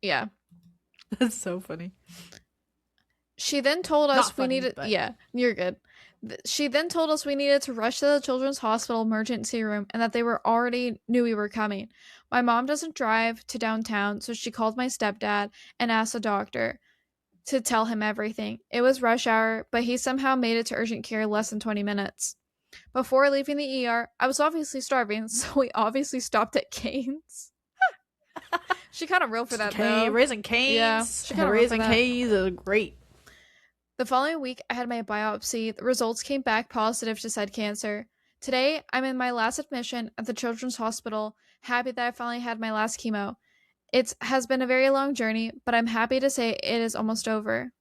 Yeah. That's so funny. She then told us Not funny, we needed. but- Yeah, you're good. She then told us we needed to rush to the children's hospital emergency room and that they were already knew we were coming. My mom doesn't drive to downtown, so she called my stepdad and asked the doctor to tell him everything. It was rush hour, but he somehow made it to urgent care less than 20 minutes. Before leaving the ER, I was obviously starving, so we obviously stopped at Cane's. She kind of real for that, though. Raising Cane's. Yeah, she kinda Raising wrote for that. Cane's is great. The following week, I had my biopsy. The results came back positive to said cancer. Today, I'm in my last admission at the Children's Hospital, happy that I finally had my last chemo. It has been a very long journey, but I'm happy to say it is almost over.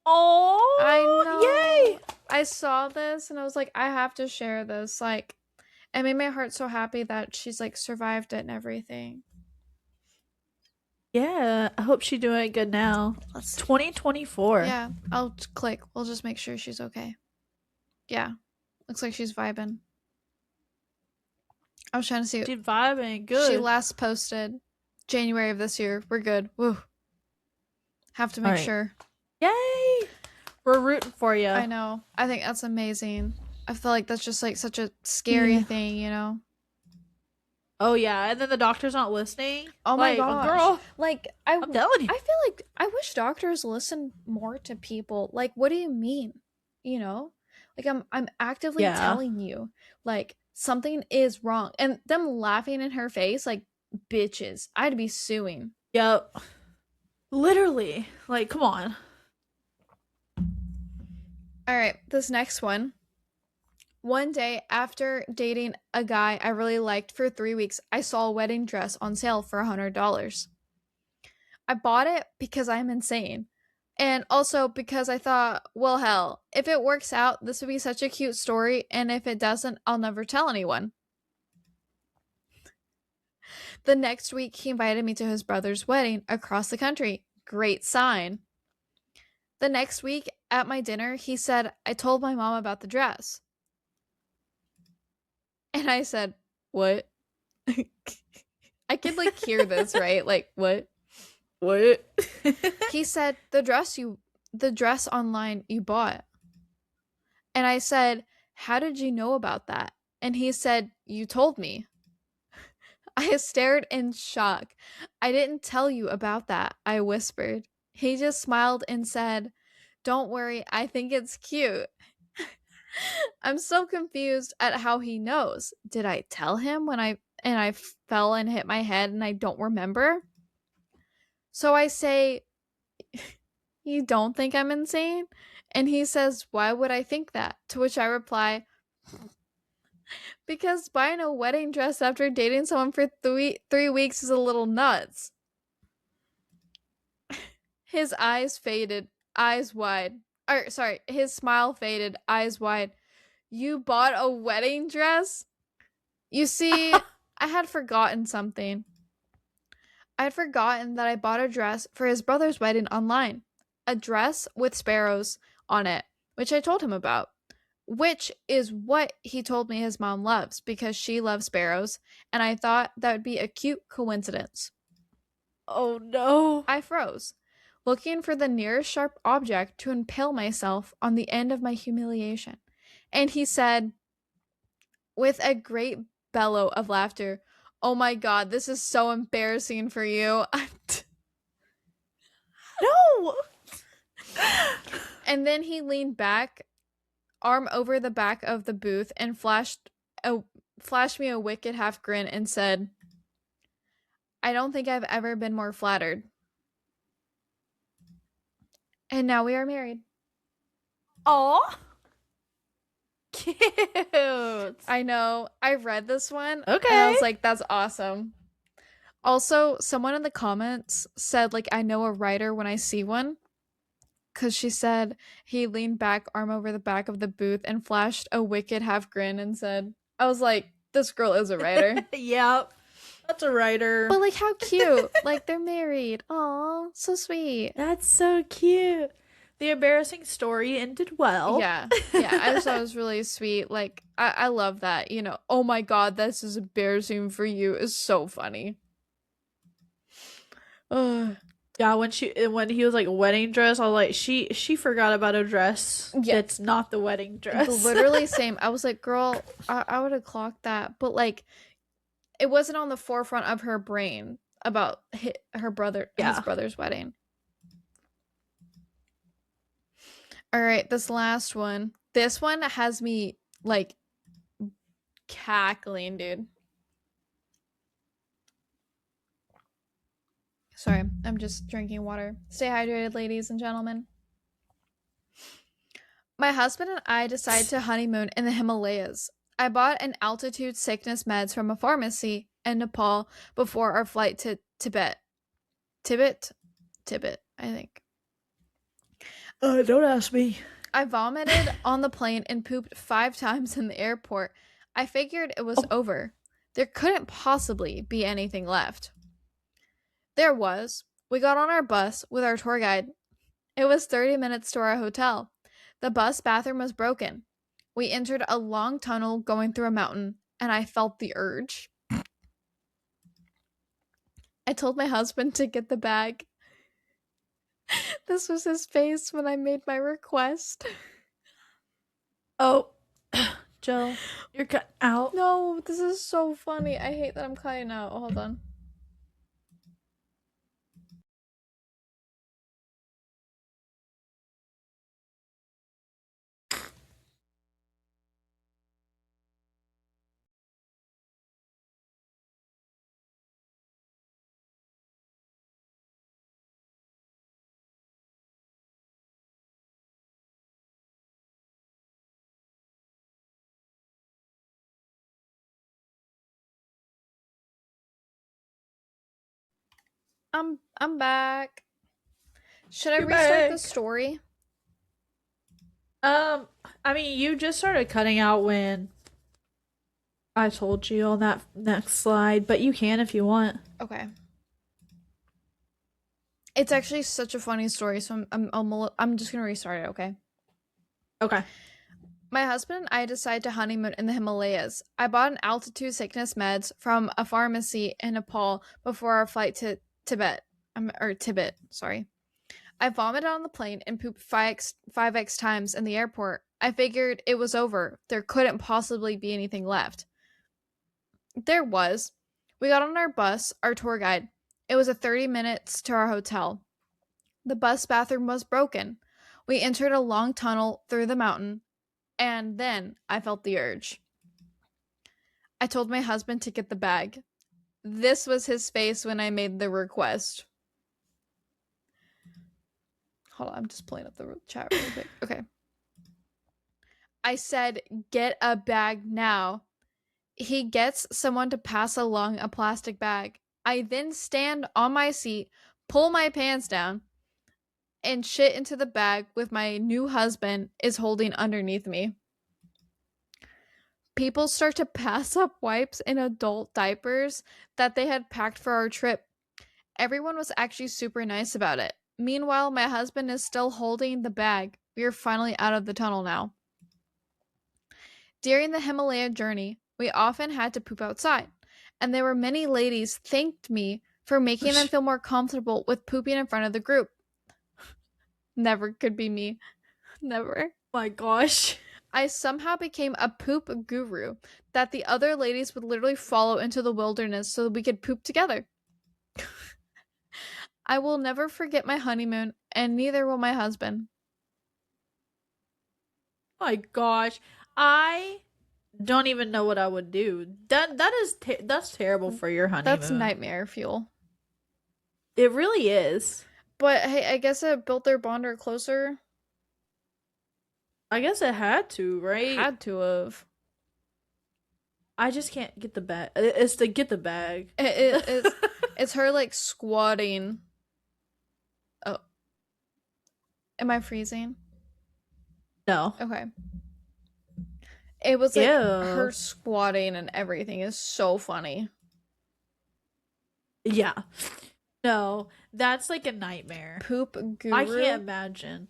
Oh, I know. Yay! I saw this and I was like, I have to share this. Like, it made my heart so happy that she's like survived it and everything. Yeah, I hope she's doing good now. It's 2024. Yeah, I'll click. We'll just make sure she's okay. Yeah, looks like she's vibing. I was trying to see. She's vibing good. She last posted January of this year. We're good. Woo. Have to make Alright. sure. Yay! We're rooting for you. I know. I think that's amazing. I feel like that's just like such a scary Yeah. thing, you know? Oh yeah, and then the doctor's not listening. Oh my Like, gosh. girl, Like I'm telling you. I feel like I wish doctors listen more to people. Like, what do you mean? You know? Like I'm actively Yeah. telling you like something is wrong. And them laughing in her face like bitches. I'd be suing. Yep. Literally. Like, come on. All right, this next one. One day after dating a guy I really liked for 3 weeks, I saw a wedding dress on sale for $100. I bought it because I'm insane. And also because I thought, well, hell, if it works out, this would be such a cute story. And if it doesn't, I'll never tell anyone. The next week, he invited me to his brother's wedding across the country. Great sign. The next week at my dinner, he said, I told my mom about the dress. And I said, what? I could like hear this, right? Like, what? What? He said, the dress online you bought. And I said, how did you know about that? And he said, you told me. I stared in shock. I didn't tell you about that, I whispered. He just smiled and said, don't worry, I think it's cute. I'm so confused at how he knows. Did I tell him when I fell and hit my head and I don't remember? So I say, you don't think I'm insane? And he says, why would I think that? To which I reply, because buying a wedding dress after dating someone for 3 weeks is a little nuts. His eyes faded, eyes wide. Or, sorry, his smile faded, eyes wide. You bought a wedding dress? You see, I had forgotten something. I had forgotten that I bought a dress for his brother's wedding online. A dress with sparrows on it, which I told him about. Which is what he told me his mom loves because she loves sparrows, and I thought that would be a cute coincidence. Oh no. I froze, looking for the nearest sharp object to impale myself on the end of my humiliation. And he said, with a great bellow of laughter, oh my god, this is so embarrassing for you. No. And then he leaned back, arm over the back of the booth, and flashed me a wicked half grin and said, I don't think I've ever been more flattered. And now we are married. Aw. Cute. I know. I read this one and I Okay. was like, that's awesome. Also, someone in the comments said, like, I know a writer when I see one. Because she said he leaned back, arm over the back of the booth, and flashed a wicked half grin and said, I was like, this girl is a writer. Yep. That's a writer. But like, how cute. Like, they're married. Aw, so sweet. That's so cute. The embarrassing story ended well. Yeah. Yeah. I just thought it was really sweet. Like, I love that. You know, oh my God, this is embarrassing for you is so funny. Ugh. Yeah, when he was like wedding dress, I was like, she forgot about a dress. Yeah. That's not the wedding dress. Literally same. I was like, girl, I would have clocked that. But like, it wasn't on the forefront of her brain about her brother, his brother's wedding. All right, this last one. This one has me like cackling, dude. Sorry, I'm just drinking water. Stay hydrated, ladies and gentlemen. My husband and I decided to honeymoon in the Himalayas. I bought an altitude sickness meds from a pharmacy in Nepal before our flight to Tibet. Tibet, I think. Don't ask me. I vomited on the plane and pooped 5 times in the airport. I figured it was over. There couldn't possibly be anything left. There was. We got on our bus with our tour guide. It was 30 minutes to our hotel. The bus bathroom was broken. We entered a long tunnel going through a mountain, and I felt the urge. I told my husband to get the bag. This was his face when I made my request. Oh, Jill, you're cut out. No, this is so funny. I hate that I'm cutting out. Hold on. I'm back. Should I You're restart the back. story? Um, I mean, you just started cutting out when I told you on that next slide, but you can if you want. Okay. It's actually such a funny story, so I'm just gonna restart it. Okay. Okay. My husband and I decided to honeymoon in the Himalayas. I bought an altitude sickness meds from a pharmacy in Nepal before our flight to Tibet. Or Tibet, sorry. I vomited on the plane and pooped 5x times in the airport. I figured it was over. There couldn't possibly be anything left. There was. We got on our bus, our tour guide. It was a 30 minutes to our hotel. The bus bathroom was broken. We entered a long tunnel through the mountain, and then I felt the urge. I told my husband to get the bag. This was his face when I made the request. Hold on, I'm just pulling up the chat really quick. Okay. I said, get a bag now. He gets someone to pass along a plastic bag. I then stand on my seat, pull my pants down, and shit into the bag with my new husband is holding underneath me. People start to pass up wipes and adult diapers that they had packed for our trip. Everyone was actually super nice about it. Meanwhile, my husband is still holding the bag. We are finally out of the tunnel now. During the Himalaya journey, we often had to poop outside, and there were many ladies thanked me for making them feel more comfortable with pooping in front of the group. Never could be me. Never. My gosh. I somehow became a poop guru that the other ladies would literally follow into the wilderness so that we could poop together. I will never forget my honeymoon, and neither will my husband. My gosh. I don't even know what I would do. That's terrible for your honeymoon. That's nightmare fuel. It really is. But hey, I guess it built their bond closer. I guess it had to, right? Had to have. I just can't get the bag. It's to get the bag. It's her like squatting. Oh. Am I freezing? No. Okay. It was like Ew. her squatting and everything is so funny. Yeah. No, that's like a nightmare. Poop guru. I can't imagine.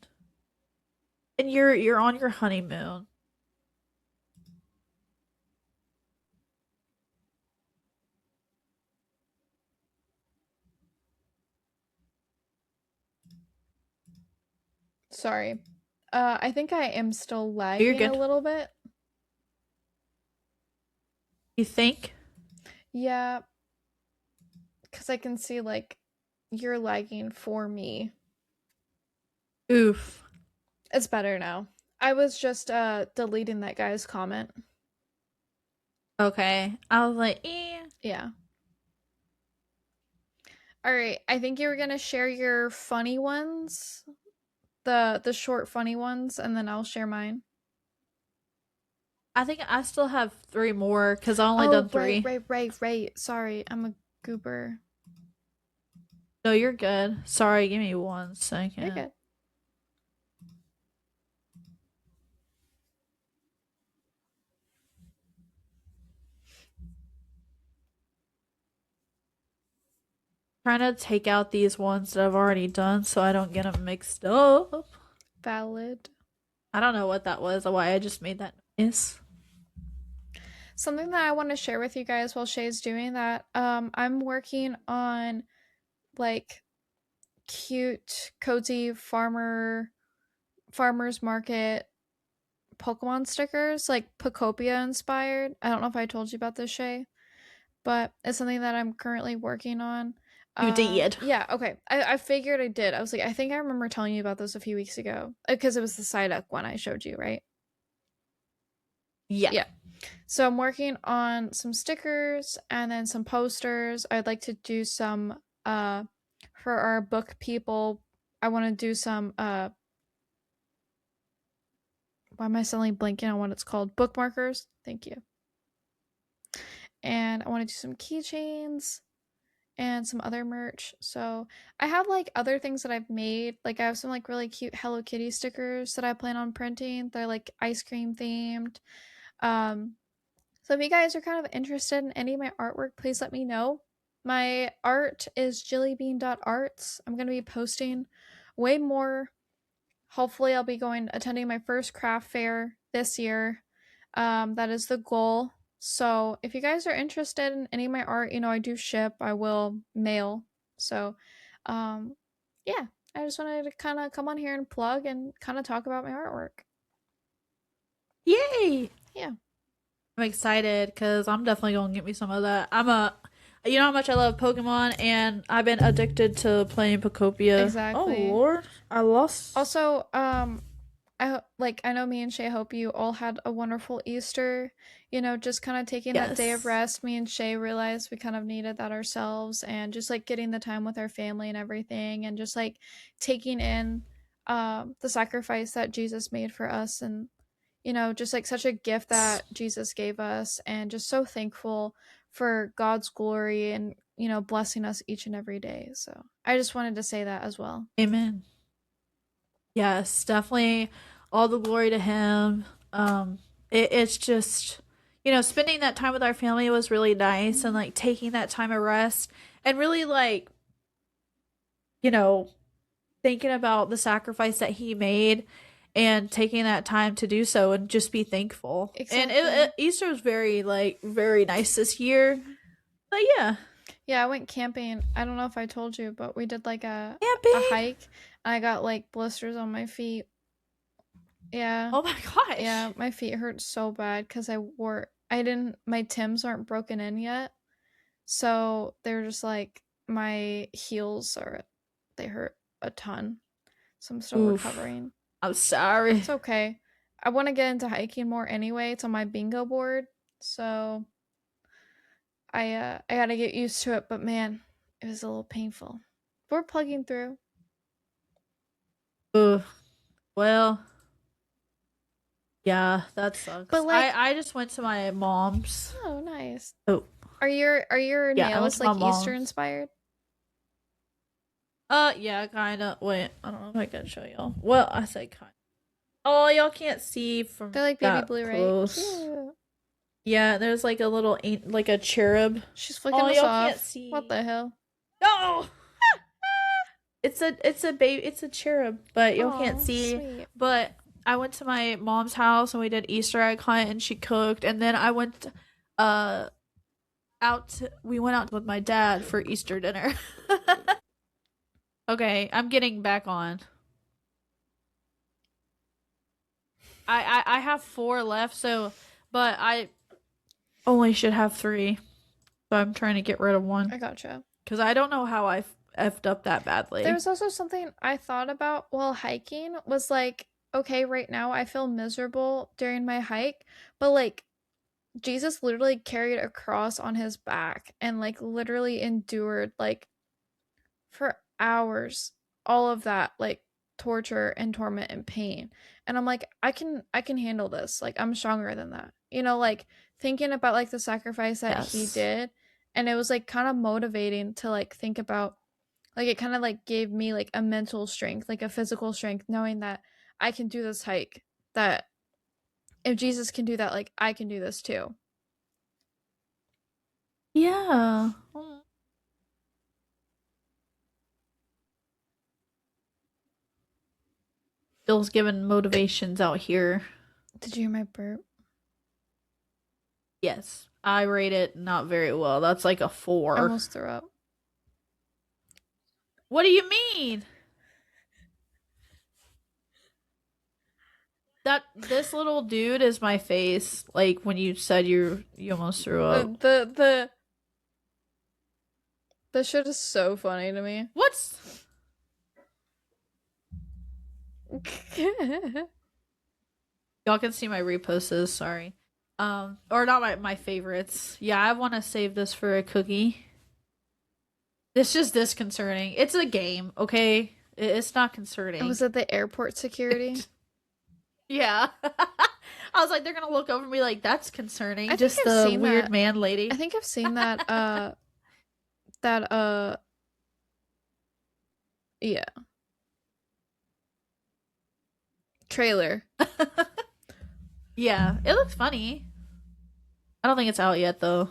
And you're on your honeymoon. Sorry. I think I am still You're lagging a good. little bit. You think? Yeah. Because I can see like you're lagging for me. Oof. It's better now. I was just deleting that guy's comment. Okay. I was like, eh. Yeah. All right. I think you were gonna share your funny ones, the short funny ones, and then I'll share mine. I think I still have 3 more because I only done 3. Right. Sorry, I'm a goober. No, you're good. Sorry, give me 1 You're second. good. Trying to take out these ones that I've already done so I don't get them mixed up. Valid. I don't know what that was, why I just made that noise. Something that I want to share with you guys while Shay's doing that. I'm working on like cute, cozy farmers market Pokemon stickers, like Pokopia inspired. I don't know if I told you about this, Shay, but it's something that I'm currently working on. You did. Yeah, okay. I figured I did. I was like, I think I remember telling you about this a few weeks ago because it was the Psyduck one I showed you, right? Yeah. Yeah. So I'm working on some stickers and then some posters. I'd like to do some for our book people. I want to do some why am I suddenly blanking on what it's called? Bookmarkers. Thank you. And I want to do some keychains and some other merch. So I have like other things that I've made. Like I have some like really cute Hello Kitty stickers that I plan on printing. They're like ice cream themed. Um, so if you guys are kind of interested in any of my artwork, please let me know. My art is jillybean.arts. I'm going to be posting way more. Hopefully, I'll be attending my first craft fair this year. That is the goal. So if you guys are interested in any of my art, I do ship. I will mail. So, um, yeah, I just wanted to kind of come on here and plug and kind of talk about my artwork. Yay! Yeah, I'm excited because I'm definitely gonna get me some of that. You know how much I love Pokemon, and I've been addicted to playing Pokopia. Oh exactly. Lord, I lost. Also, I know me and Shay hope you all had a wonderful Easter. Just kind of taking that day of Yes. rest. Me and Shay realized we kind of needed that ourselves, and just like getting the time with our family and everything, and just like taking in the sacrifice that Jesus made for us, and just like such a gift that Jesus gave us, and just so thankful for God's glory and blessing us each and every day. So I just wanted to say that as well. Amen. Yes, definitely. All the glory to Him. It's just, spending that time with our family was really nice, and like taking that time of rest, and really like, you know, thinking about the sacrifice that He made, and taking that time to do so, and just be thankful. And Exactly. Easter was very like very nice this year. But yeah, Yeah, I went camping. I don't know if I told you, but we did like a camping. hike. I got like blisters on my feet. Yeah. Oh my Yeah, gosh. my feet hurt so bad cuz I didn't my Timbs aren't broken in yet. So they're just like my heels are they hurt a ton. So I'm still Oof. recovering. I'm sorry. It's okay. I want to get into hiking more anyway. It's on my bingo board. So I got to get used to it, but man, it was a little painful. We're plugging through. Oof. Well, yeah, that But sucks. I like, I just went to my mom's. oh, nice. Oh, Are your yeah, I went nails to my like Easter mom's. inspired? Yeah, kind of. Wait, I don't know if I can show y'all. Well, I say kind. Oh, y'all can't see They're from like baby that blue, right? close. Cute. Yeah, there's like a little like a cherub. She's flicking Oh, us y'all can't off. What see. the hell? No. It's a baby. It's a cherub, but y'all can't Oh, see. sweet. But I went to my mom's house and we did Easter egg hunt and she cooked. And then I went uh we went out with my dad for Easter dinner. Okay, I'm getting back on. I have 4 left, so but I only should have 3. So I'm trying to get rid of one I gotcha. because I don't know how I effed up that There badly. was also something I thought about while hiking was like, okay, right now I feel miserable during my hike, but like Jesus literally carried a cross on his back and like literally endured like for hours all of that like torture and torment and pain. And I'm like, I can handle this. Like I'm stronger than that. Like thinking about like the sacrifice that he Yes. did, and it was like kind of motivating to like think about, like it kind of like gave me like a mental strength, like a physical strength, knowing that I can do this hike, that if Jesus can do that, like I can do this too. Yeah. Bill's giving motivations out here. Did you hear my burp? Yes. I rate it not very well. That's like a I 4. almost threw up. What do you mean? That this little dude is my face. Like when you said you almost threw up. The shit is so funny to me. What's y'all can see my reposts, sorry. Or not my favorites. Yeah, I want to save this for a cookie. It's just disconcerting. It's a game, okay? It's not concerning. Was it the airport security? Yeah. I was like, they're gonna look over and be like, that's concerning. I think Just I've the seen weird that. man lady. I think I've seen that that yeah, trailer. Yeah, it looks funny. I don't think it's out yet though.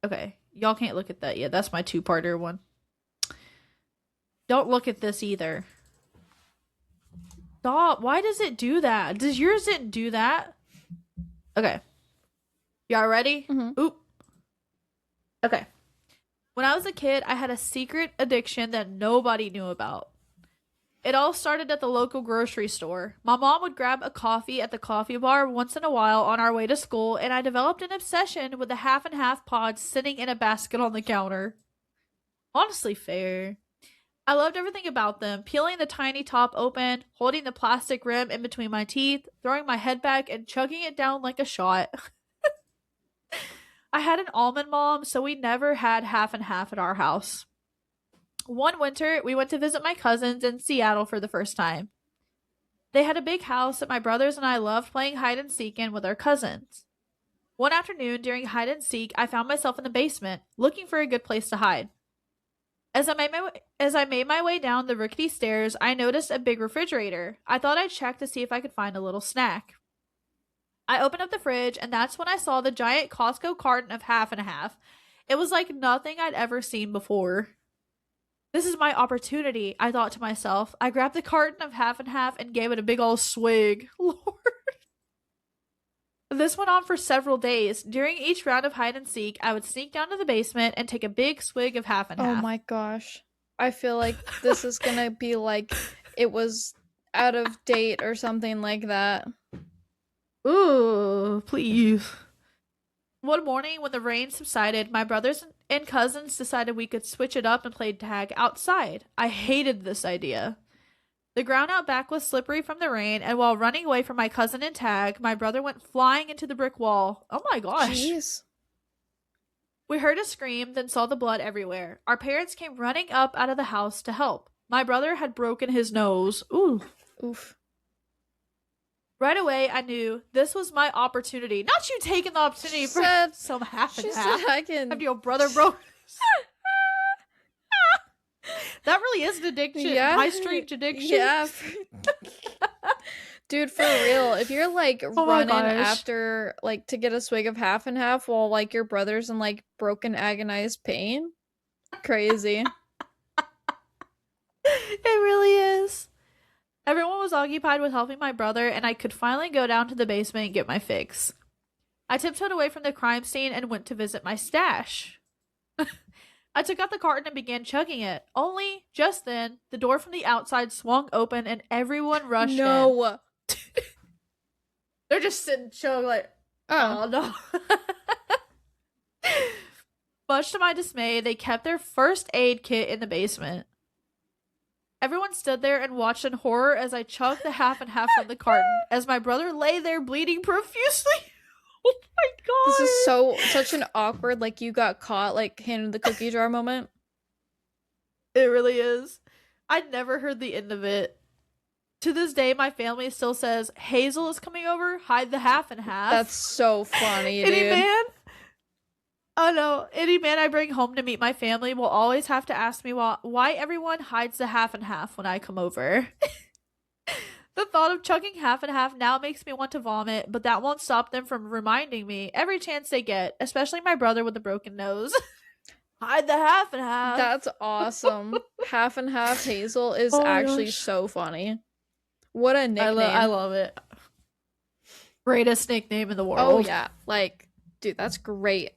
Okay, y'all can't look at that yet. That's my two-parter one. Don't look at this either. Stop. Why does it do that? Does yours didn't do that? Okay. Y'all ready? Mhm. Oop. Okay. When I was a kid, I had a secret addiction that nobody knew about. It all started at the local grocery store. My mom would grab a coffee at the coffee bar once in a while on our way to school, and I developed an obsession with the half and half pods sitting in a basket on the counter. Honestly, fair. I loved everything about them, peeling the tiny top open, holding the plastic rim in between my teeth, throwing my head back, and chugging it down like a shot. I had an almond mom, so we never had half and half at our house. One winter, we went to visit my cousins in Seattle for the first time. They had a big house that my brothers and I loved playing hide and seek in with our cousins. One afternoon during hide and seek, I found myself in the basement, looking for a good place to hide. As I made my way down the rickety stairs, I noticed a big refrigerator. I thought I'd check to see if I could find a little snack. I opened up the fridge, and that's when I saw the giant Costco carton of half and half. It was like nothing I'd ever seen before. This is my opportunity, I thought to myself. I grabbed the carton of half and half and gave it a big old swig. Lord. This went on for several days. During each round of hide and seek, I would sneak down to the basement and take a big swig of half and Oh half. my gosh. I feel like this is gonna be like it was out of date or something like that. Ooh, please. One morning, when the rain subsided, my brothers and cousins decided we could switch it up and play tag outside. I hated this idea. The ground out back was slippery from the rain, and while running away from my cousin in tag, my brother went flying into the brick wall. Oh my gosh. Jeez. We heard a scream, then saw the blood everywhere. Our parents came running up out of the house to help. My brother had broken his nose. Ooh. Oof. Right away, I knew this was my opportunity. Not you taking the opportunity She for said- some half and She half. said I can. After your brother broke. That really is an addiction. Yeah. High street addiction. Yeah. Dude, for real, if you're like my running gosh. after like to get a swig of half and half while like your brother's in like broken agonized pain, crazy. It really is. Everyone was occupied with helping my brother, and I could finally go down to the basement and get my fix. I tiptoed away from the crime scene and went to visit my stash. I took out the carton and began chugging it. Only, just then, the door from the outside swung open and everyone rushed in. No. They're just sitting chugging like, Oh. oh no. Much to my dismay, they kept their first aid kit in the basement. Everyone stood there and watched in horror as I chugged the half and half from the carton, as my brother lay there bleeding profusely. Oh my god. This is such an awkward like you got caught like handing the cookie jar moment. It really is. I never heard the end of it. To this day, my family still says, Hazel is coming over, hide the half and half. That's so funny, Any dude. man? Oh no, any man I bring home to meet my family will always have to ask me why everyone hides the half and half when I come over. The thought of chugging half and half now makes me want to vomit, but that won't stop them from reminding me every chance they get, especially my brother with the broken nose. Hide the half and half. That's awesome. Half and half Hazel is Oh my actually gosh. so funny. What a nickname. I love it. Greatest nickname in the world. Oh yeah. Like, dude, that's great.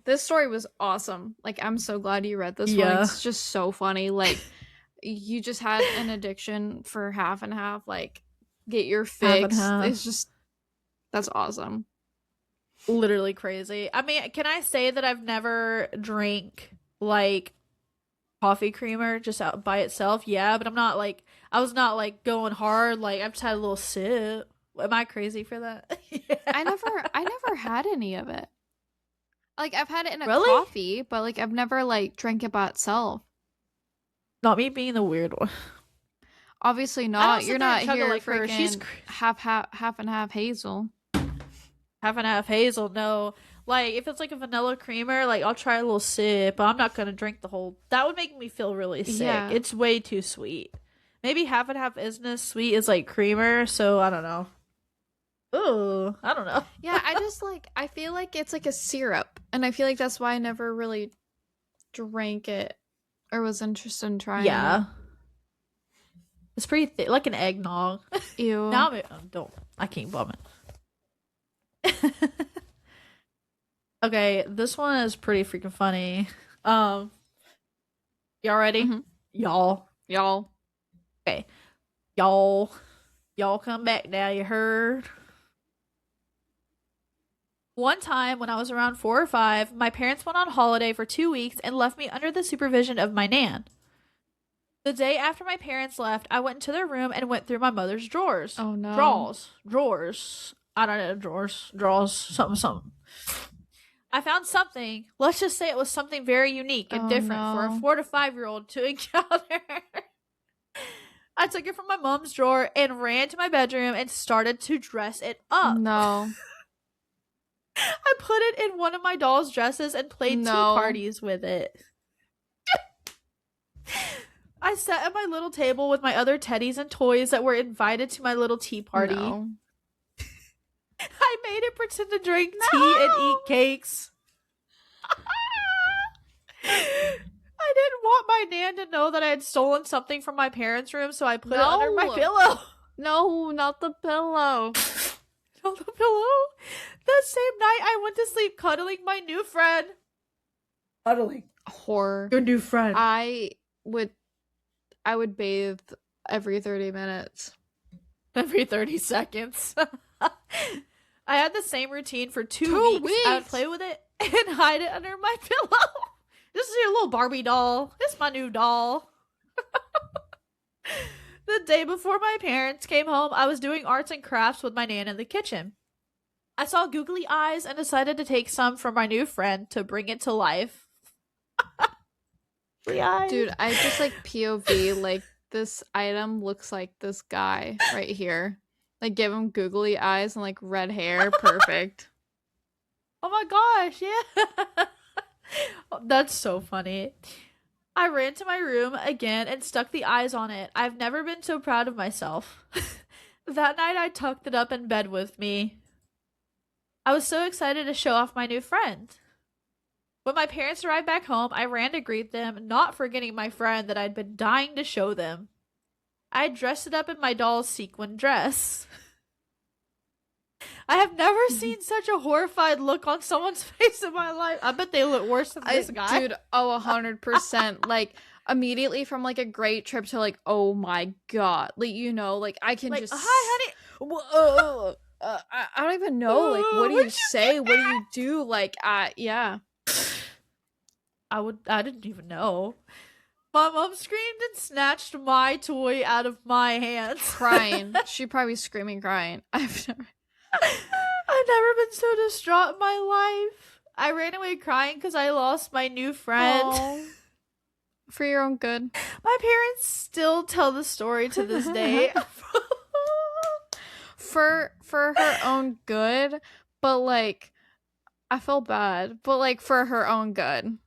This story was awesome. Like, I'm so glad you read this one. Yeah. It's just so funny. Like, you just had an addiction for half and half. Like, get your Half and fix. half. It's just that's awesome. Literally crazy. I mean, can I say that I've never drank like coffee creamer just out by itself? Yeah, but I was not like going hard. Like I've just had a little sip. Am I crazy for that? Yeah. I never had any of it. Like, I've had it in a Really? coffee, but like I've never like drank it by itself. Not me being the weird one. Obviously I don't not. sit You're there not and chug it here like her. freaking She's half and half Hazel. half and half Hazel. No, Like if it's like a vanilla creamer, like I'll try a little sip, but I'm not gonna drink the whole. That would make me feel really sick. Yeah. It's way too sweet. Maybe half and half isn't as sweet as like creamer, so I don't know. Ooh, I don't know. Yeah, I just like I feel like it's like a syrup, and I feel like that's why I never really drank it or was interested in trying Yeah, it's pretty thick, like an eggnog. it. Ew. Now don't. I can't vomit. Okay, this one is pretty freaking funny. Y'all ready? Mhm. Y'all, Y'all. y'all come back now. You heard? One time when I was around 4 or 5, my parents went on holiday for 2 weeks and left me under the supervision of my nan. The day after my parents left, I went into their room and went through my mother's drawers. Oh no. Drawers. I don't know, drawers, something. I found something. Let's just say it was something very unique and Oh, different for a no. 4 to 5-year-old to encounter. I took it from my mom's drawer and ran to my bedroom and started to dress it up. No. I put it in one of my doll's dresses and played No. tea parties with it. I sat at my little table with my other teddies and toys that were invited to my little tea party. No. I made it pretend to drink tea and eat cakes. I didn't want my nan to know that I had stolen something from my parents' room, so I put it under my No. pillow. No, not the pillow. On the pillow. That same night, I went to sleep cuddling my new friend. Cuddling Horror. your new friend. I would bathe every 30 minutes. Every 30 seconds. I had the same routine for 2 2 weeks. I would weeks? play with it and hide it under my pillow. This is your little Barbie doll. This is my new doll. The day before my parents came home, I was doing arts and crafts with my nan in the kitchen. I saw googly eyes and decided to take some from my new friend to bring it to life. Googly eyes. Dude, I just like POV, like this item looks like this guy right here. Like give him googly eyes and like red hair. Perfect. Oh my gosh, yeah. That's so funny. I ran to my room again and stuck the eyes on it. I've never been so proud of myself. That night I tucked it up in bed with me. I was so excited to show off my new friend. When my parents arrived back home, I ran to greet them, not forgetting my friend that I'd been dying to show them. I dressed it up in my doll's sequin dress. I have never seen such a horrified look on someone's face in my life. I bet they look worse than this guy. Dude, oh, 100%. Like immediately from like a great trip to like, oh my god, like you know, like I can like, just hi, honey. I don't even know. Like, what do Where'd you you say? What do you do? Like, yeah. I didn't even know. My mom screamed and snatched my toy out of my hands. Crying. She'd probably be screaming, crying. I've never. I've never been so distraught in my life. I ran away crying because I lost my new friend. Aw. For your own good. My parents still tell the story to this day. For her own good, but like I feel bad, but like for her own good.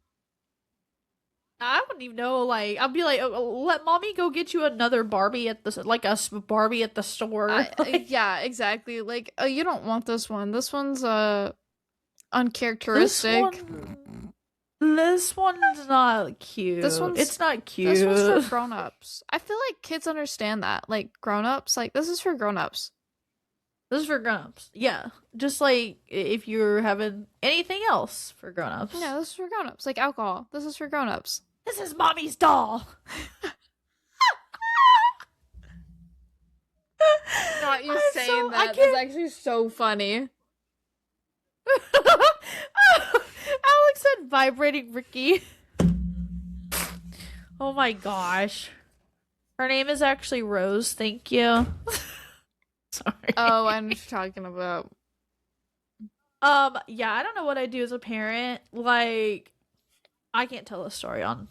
I wouldn't even know. Like, I'd be like, oh, let mommy go get you another Barbie at the Barbie at the store. Yeah, exactly. Like, you don't want this one. This one's uncharacteristic. This one's not cute. It's not cute. This one's for grown-ups. I feel like kids understand that. Like grown-ups, like this is for grown-ups. This is for grown-ups. Yeah. Just like if you're having anything else for grown-ups. No, this is for grown-ups. Like alcohol. This is for grown-ups. This is mommy's doll. Not you I'm saying so- I that. can't- That's actually so funny. Alex said vibrating Ricky. Oh my gosh. Her name is actually Rose, thank you. Sorry. Oh, I know what you're talking about. Yeah, I don't know what I do as a parent. Like, I can't tell a story on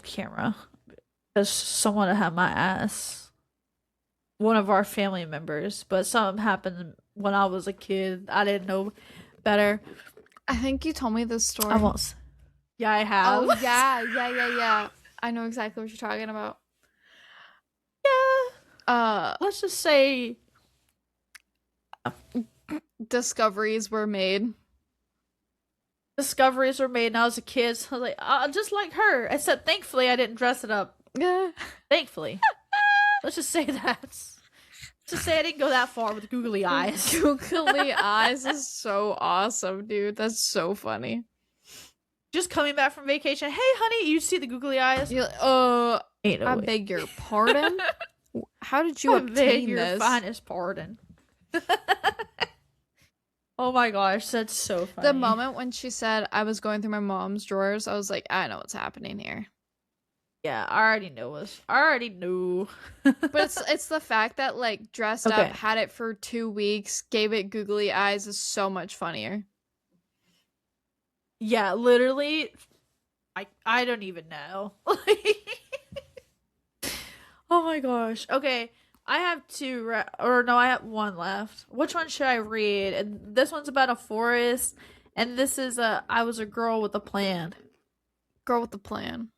camera because someone would have my ass. One of our family members, but something happened when I was a kid. I didn't know better. I think you told me this story. Almost. Yeah, I have. Oh yeah. I know exactly what you're talking about. Yeah. Let's just say discoveries were made. Discoveries were made, and I was a kid, so I was like, just like her. Except, thankfully, I didn't dress it up. Thankfully. Let's just say that. Let's just say I didn't go that far with googly eyes. Googly eyes is so awesome, dude. That's so funny. Just coming back from vacation. Hey, honey, you see the googly eyes? Ain't no I way. Beg your pardon? How did you obtain your this? Finest pardon. Oh my gosh, that's so funny. The moment when she said I was going through my mom's drawers, I was like, I know what's happening here. Yeah, I already knew. But it's the fact that like dressed up, had it for 2 weeks, gave it googly eyes is so much funnier. Yeah, literally, I don't even know. Oh my gosh. Okay, I have I have one left. Which one should I read? And this one's about a forest, and this is I was a girl with a plan. Girl with a plan.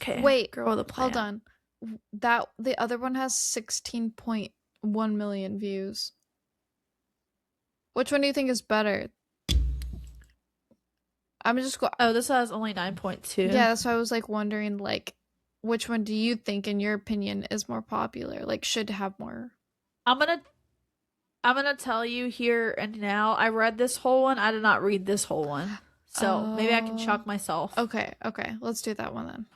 Okay. Wait, girl with a plan. Hold on. That the other one has 16.1 million views. Which one do you think is better? I'm just go. Oh, this has only 9.2. Yeah, that's why I was like wondering, like, which one do you think, in your opinion, is more popular? Like, should have more. I'm gonna tell you here and now. I read this whole one. I did not read this whole one, so maybe I can shock myself. Okay, let's do that one then.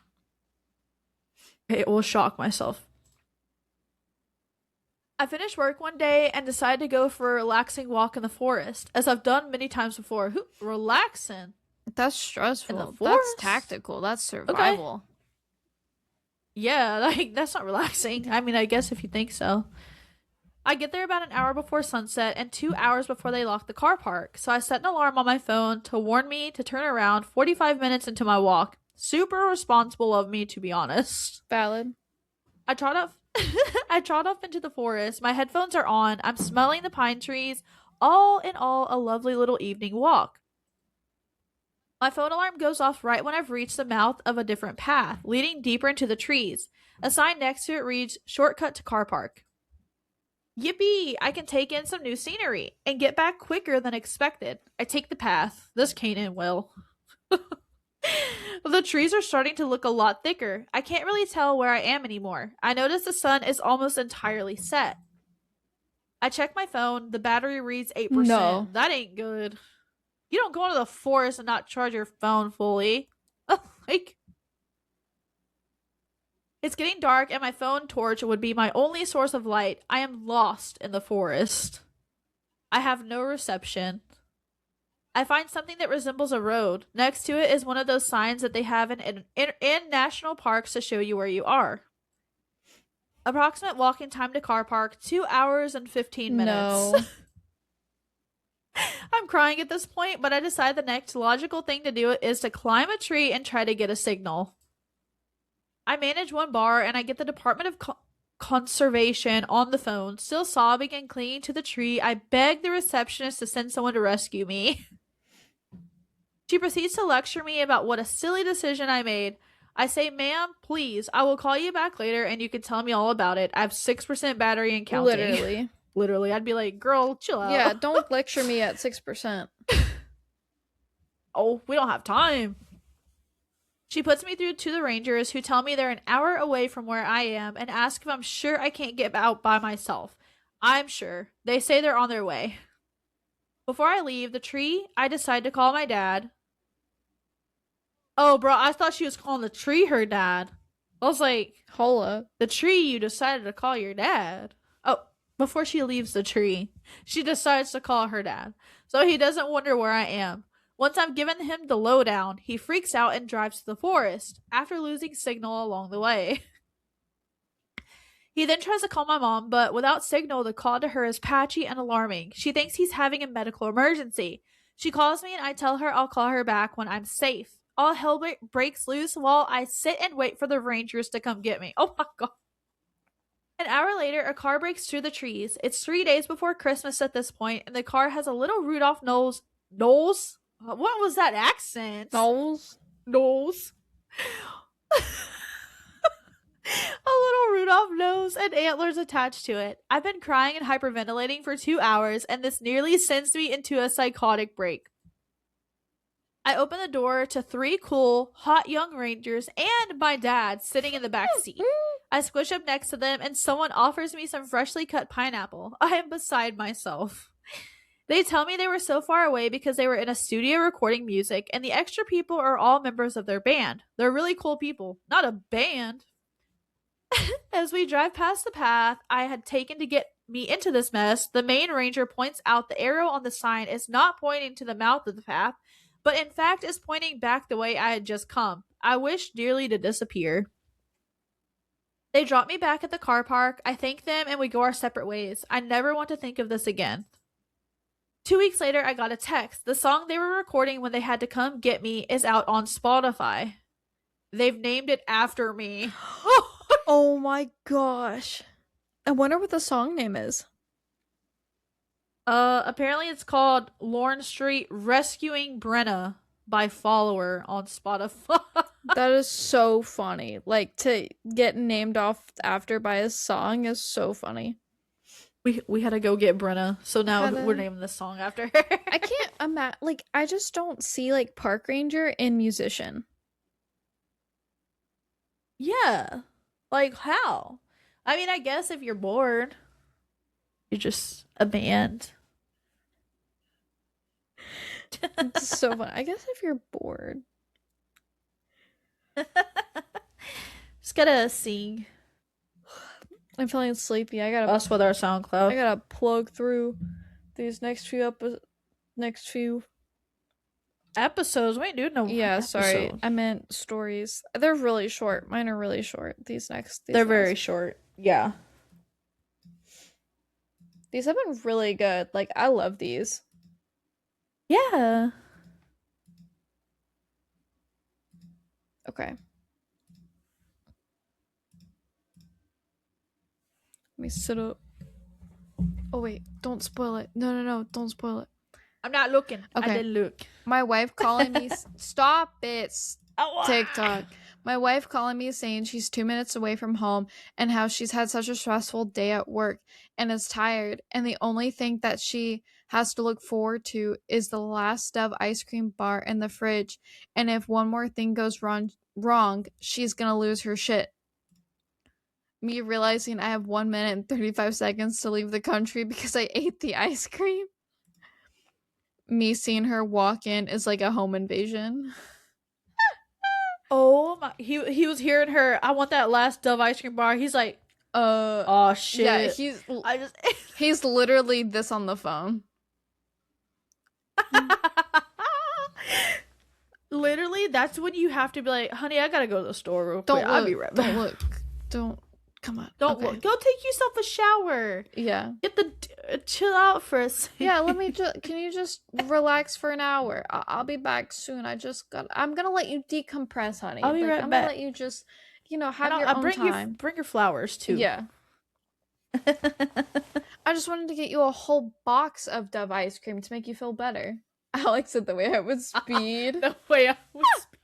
Okay, it will shock myself. I finished work one day and decided to go for a relaxing walk in the forest, as I've done many times before. Relaxing? That's stressful. That's tactical. That's survival. Okay. Yeah, like, that's not relaxing. I mean, I guess if you think so. I get there about an hour before sunset and 2 hours before they lock the car park, so I set an alarm on my phone to warn me to turn around 45 minutes into my walk. Super responsible of me, to be honest. Valid. I trot off into the forest. My headphones are on. I'm smelling the pine trees. All in all, a lovely little evening walk. My phone alarm goes off right when I've reached the mouth of a different path, leading deeper into the trees. A sign next to it reads, "Shortcut to car park." Yippee! I can take in some new scenery and get back quicker than expected. I take the path. This can't end well. The trees are starting to look a lot thicker. I can't really tell where I am anymore. I notice the sun is almost entirely set. I check my phone. The battery reads 8%. No. That ain't good. You don't go into the forest and not charge your phone fully. Like, it's getting dark and my phone torch would be my only source of light. I am lost in the forest. I have no reception. I find something that resembles a road. Next to it is one of those signs that they have in national parks to show you where you are. Approximate walking time to car park, 2 hours and 15 minutes. No. I'm crying at this point, but I decide the next logical thing to do is to climb a tree and try to get a signal. I manage one bar and I get the Department of Conservation on the phone. Still sobbing and clinging to the tree, I beg the receptionist to send someone to rescue me. She proceeds to lecture me about what a silly decision I made. I say, "Ma'am, please, I will call you back later and you can tell me all about it. I have 6% battery and counting." Literally. I'd be like, "Girl, chill out." Yeah, don't lecture me at 6%. Oh, we don't have time. She puts me through to the rangers, who tell me they're an hour away from where I am and ask if I'm sure I can't get out by myself. I'm sure. They say they're on their way. Before I leave the tree, I decide to call my dad. Oh, bro, I thought she was calling the tree her dad. I was like, Hola. The tree, you decided to call your dad. Oh, before she leaves the tree, she decides to call her dad, so he doesn't wonder where I am. Once I've given him the lowdown, he freaks out and drives to the forest, after losing signal along the way. He then tries to call my mom, but without signal, the call to her is patchy and alarming. She thinks he's having a medical emergency. She calls me and I tell her I'll call her back when I'm safe. All hell breaks loose while I sit and wait for the rangers to come get me. Oh my god. An hour later, a car breaks through the trees. It's 3 days before Christmas at this point, and the car has a little Rudolph Knowles? What was that accent? Knowles. Nose. A little Rudolph nose and antlers attached to it. I've been crying and hyperventilating for 2 hours, and this nearly sends me into a psychotic break. I open the door to 3 cool, hot young rangers and my dad sitting in the back seat. I squish up next to them, and someone offers me some freshly cut pineapple. I am beside myself. They tell me they were so far away because they were in a studio recording music, and the extra people are all members of their band. They're really cool people, not a band. As we drive past the path I had taken to get me into this mess, the main ranger points out the arrow on the sign is not pointing to the mouth of the path, but in fact is pointing back the way I had just come. I wish dearly to disappear. They drop me back at the car park. I thank them and we go our separate ways. I never want to think of this again. 2 weeks later, I got a text. The song they were recording when they had to come get me is out on Spotify. They've named it after me. Oh my gosh. I wonder what the song name is. Apparently it's called Lorne Street Rescuing Brenna by Follower on Spotify. That is so funny. Like, to get named off after by a song is so funny. We had to go get Brenna, so now we're naming this song after her. I can't imagine. Like, I just don't see like park ranger and musician. Yeah. Like, how? I mean, I guess if you're bored, you're just a band. It's so fun. I guess if you're bored. Just gotta sing. I'm feeling sleepy. I gotta Us with our SoundCloud. I gotta plug through these next few episodes. We ain't doing no Yeah, episodes. sorry. I meant stories. They're really short. Mine are really short. These They're very short. Yeah. These have been really good. Like, I love these. Yeah. Okay. Let me sit up. Oh wait, don't spoil it. No, don't spoil it. I'm not looking. Okay. I didn't look. My wife calling me. Stop it. Oh, TikTok. My wife calling me saying she's 2 minutes away from home and how she's had such a stressful day at work and is tired, and the only thing that she has to look forward to is the last Dove ice cream bar in the fridge, and if one more thing goes wrong, she's gonna lose her shit. Me realizing I have 1 minute and 35 seconds to leave the country because I ate the ice cream. Me seeing her walk in is like a home invasion. Oh my! He was hearing her. I want that last Dove ice cream bar. He's like, oh shit. Yeah, he's literally this on the phone. Literally, that's when you have to be like, honey, I gotta go to the store real quick. I'll be right back. Don't look. Don't. Come on. Don't look. Go take yourself a shower. Yeah. Get the chill out for a second. Yeah. Let me just. Can you just relax for an hour? I'll be back soon. I'm gonna let you decompress, honey. I'll be right I'm back. gonna let you just, have your own time. Bring your flowers too. Yeah. I just wanted to get you a whole box of Dove ice cream to make you feel better. Alex said the way I would speed. The way I would speed.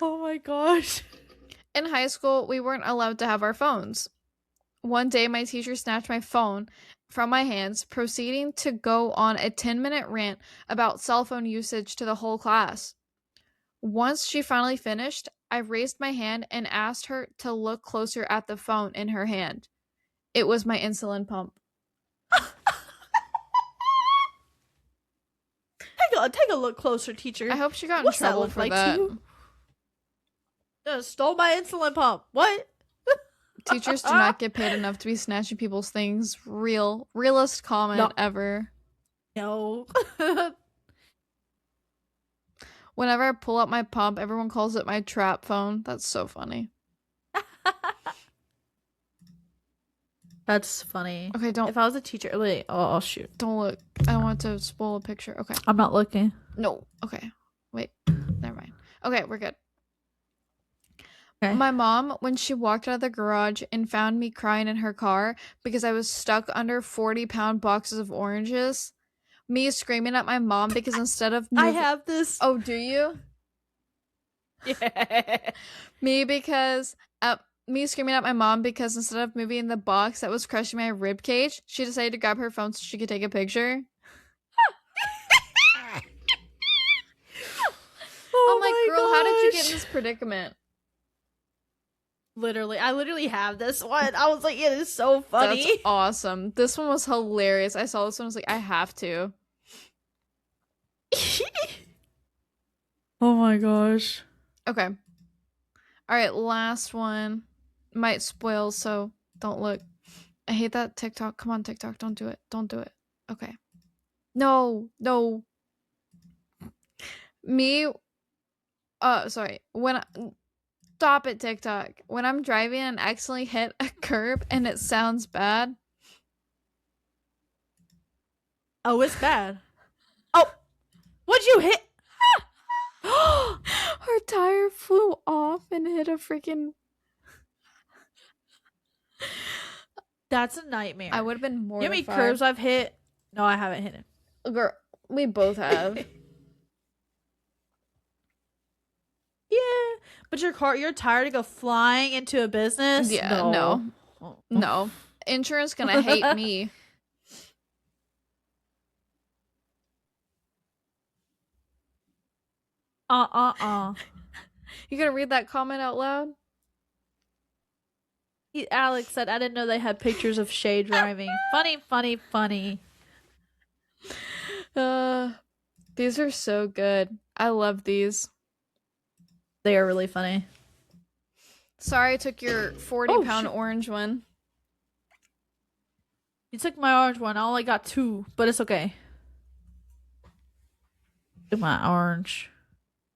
Oh my gosh. In high school, we weren't allowed to have our phones. One day, my teacher snatched my phone from my hands, proceeding to go on a 10-minute rant about cell phone usage to the whole class. Once she finally finished, I raised my hand and asked her to look closer at the phone in her hand. It was my insulin pump. Take a look closer, teacher. I hope she got in trouble for that. Stole my insulin pump. What? Teachers do not get paid enough to be snatching people's things. Realest comment ever. No. Whenever I pull out my pump, everyone calls it my trap phone. That's so funny. That's funny. Okay, don't. If I was a teacher, wait. Oh, shoot. Don't look. I don't want to spoil a picture. Okay. I'm not looking. No. Okay. Wait. Never mind. Okay, we're good. Okay. My mom, when she walked out of the garage and found me crying in her car because I was stuck under 40-pound boxes of oranges, Me screaming at my mom because instead of I have this. Oh, do you? Yeah. Me screaming at my mom because instead of moving the box that was crushing my rib cage, she decided to grab her phone so she could take a picture. I'm like, girl, how did you get in this predicament? Literally, I literally have this one. I was like, it is so funny. That's awesome. This one was hilarious. I saw this one. I was like, I have to. Oh my gosh. Okay. All right, last one. Might spoil, so don't look. I hate that TikTok. Come on, TikTok. Don't do it. Don't do it. Okay. No. Me. Sorry. Stop it, TikTok. When I'm driving and accidentally hit a curb and it sounds bad. Oh, it's bad. Oh, what'd you hit? Her tire flew off and hit a freaking. That's a nightmare. I would have been mortified. You know how many curbs I've hit? No, I haven't hit it. Girl, we both have. Yeah, but your tire to go flying into a business? Yeah, no. Insurance gonna hate me. You gonna read that comment out loud? Alex said, I didn't know they had pictures of Shay driving. Funny. These are so good. I love these. They are really funny. Sorry I took your 40-pound orange one. You took my orange one. I only got 2, but it's okay. My orange.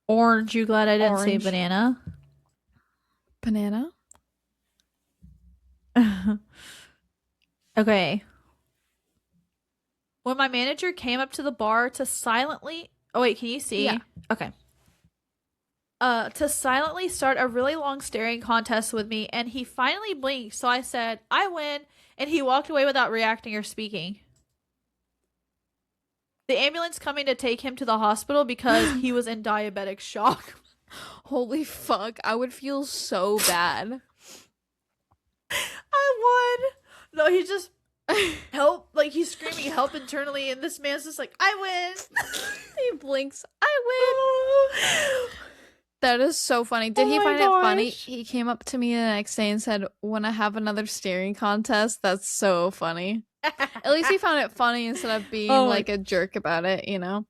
Orange, you glad I didn't say banana? Banana? Okay. When my manager came up to the bar to silently... Oh, wait, can you see? Yeah. Okay. To silently start a really long staring contest with me, and he finally blinked, so I said, I win, and he walked away without reacting or speaking. The ambulance coming to take him to the hospital because he was in diabetic shock. Holy fuck, I would feel so bad. I won! No, he just... help, like he's screaming help internally, and this man's just like, I win. He blinks, I win. That is so funny. Did he find it funny? He came up to me the next day and said, "Want to have another staring contest?" That's so funny. At least he found it funny instead of being like a jerk about it, you know?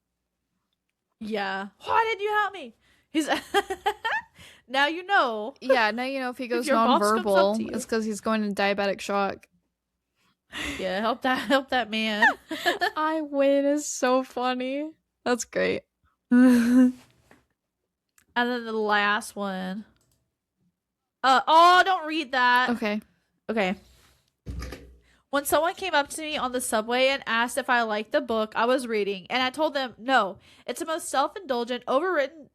Yeah. Why didn't you help me? He's now you know. Yeah, now you know if he goes nonverbal, it's because he's going into diabetic shock. Yeah, help that man. I win is so funny. That's great. And then the last one. Don't read that. Okay. When someone came up to me on the subway and asked if I liked the book I was reading, and I told them no, it's the most self-indulgent, overwritten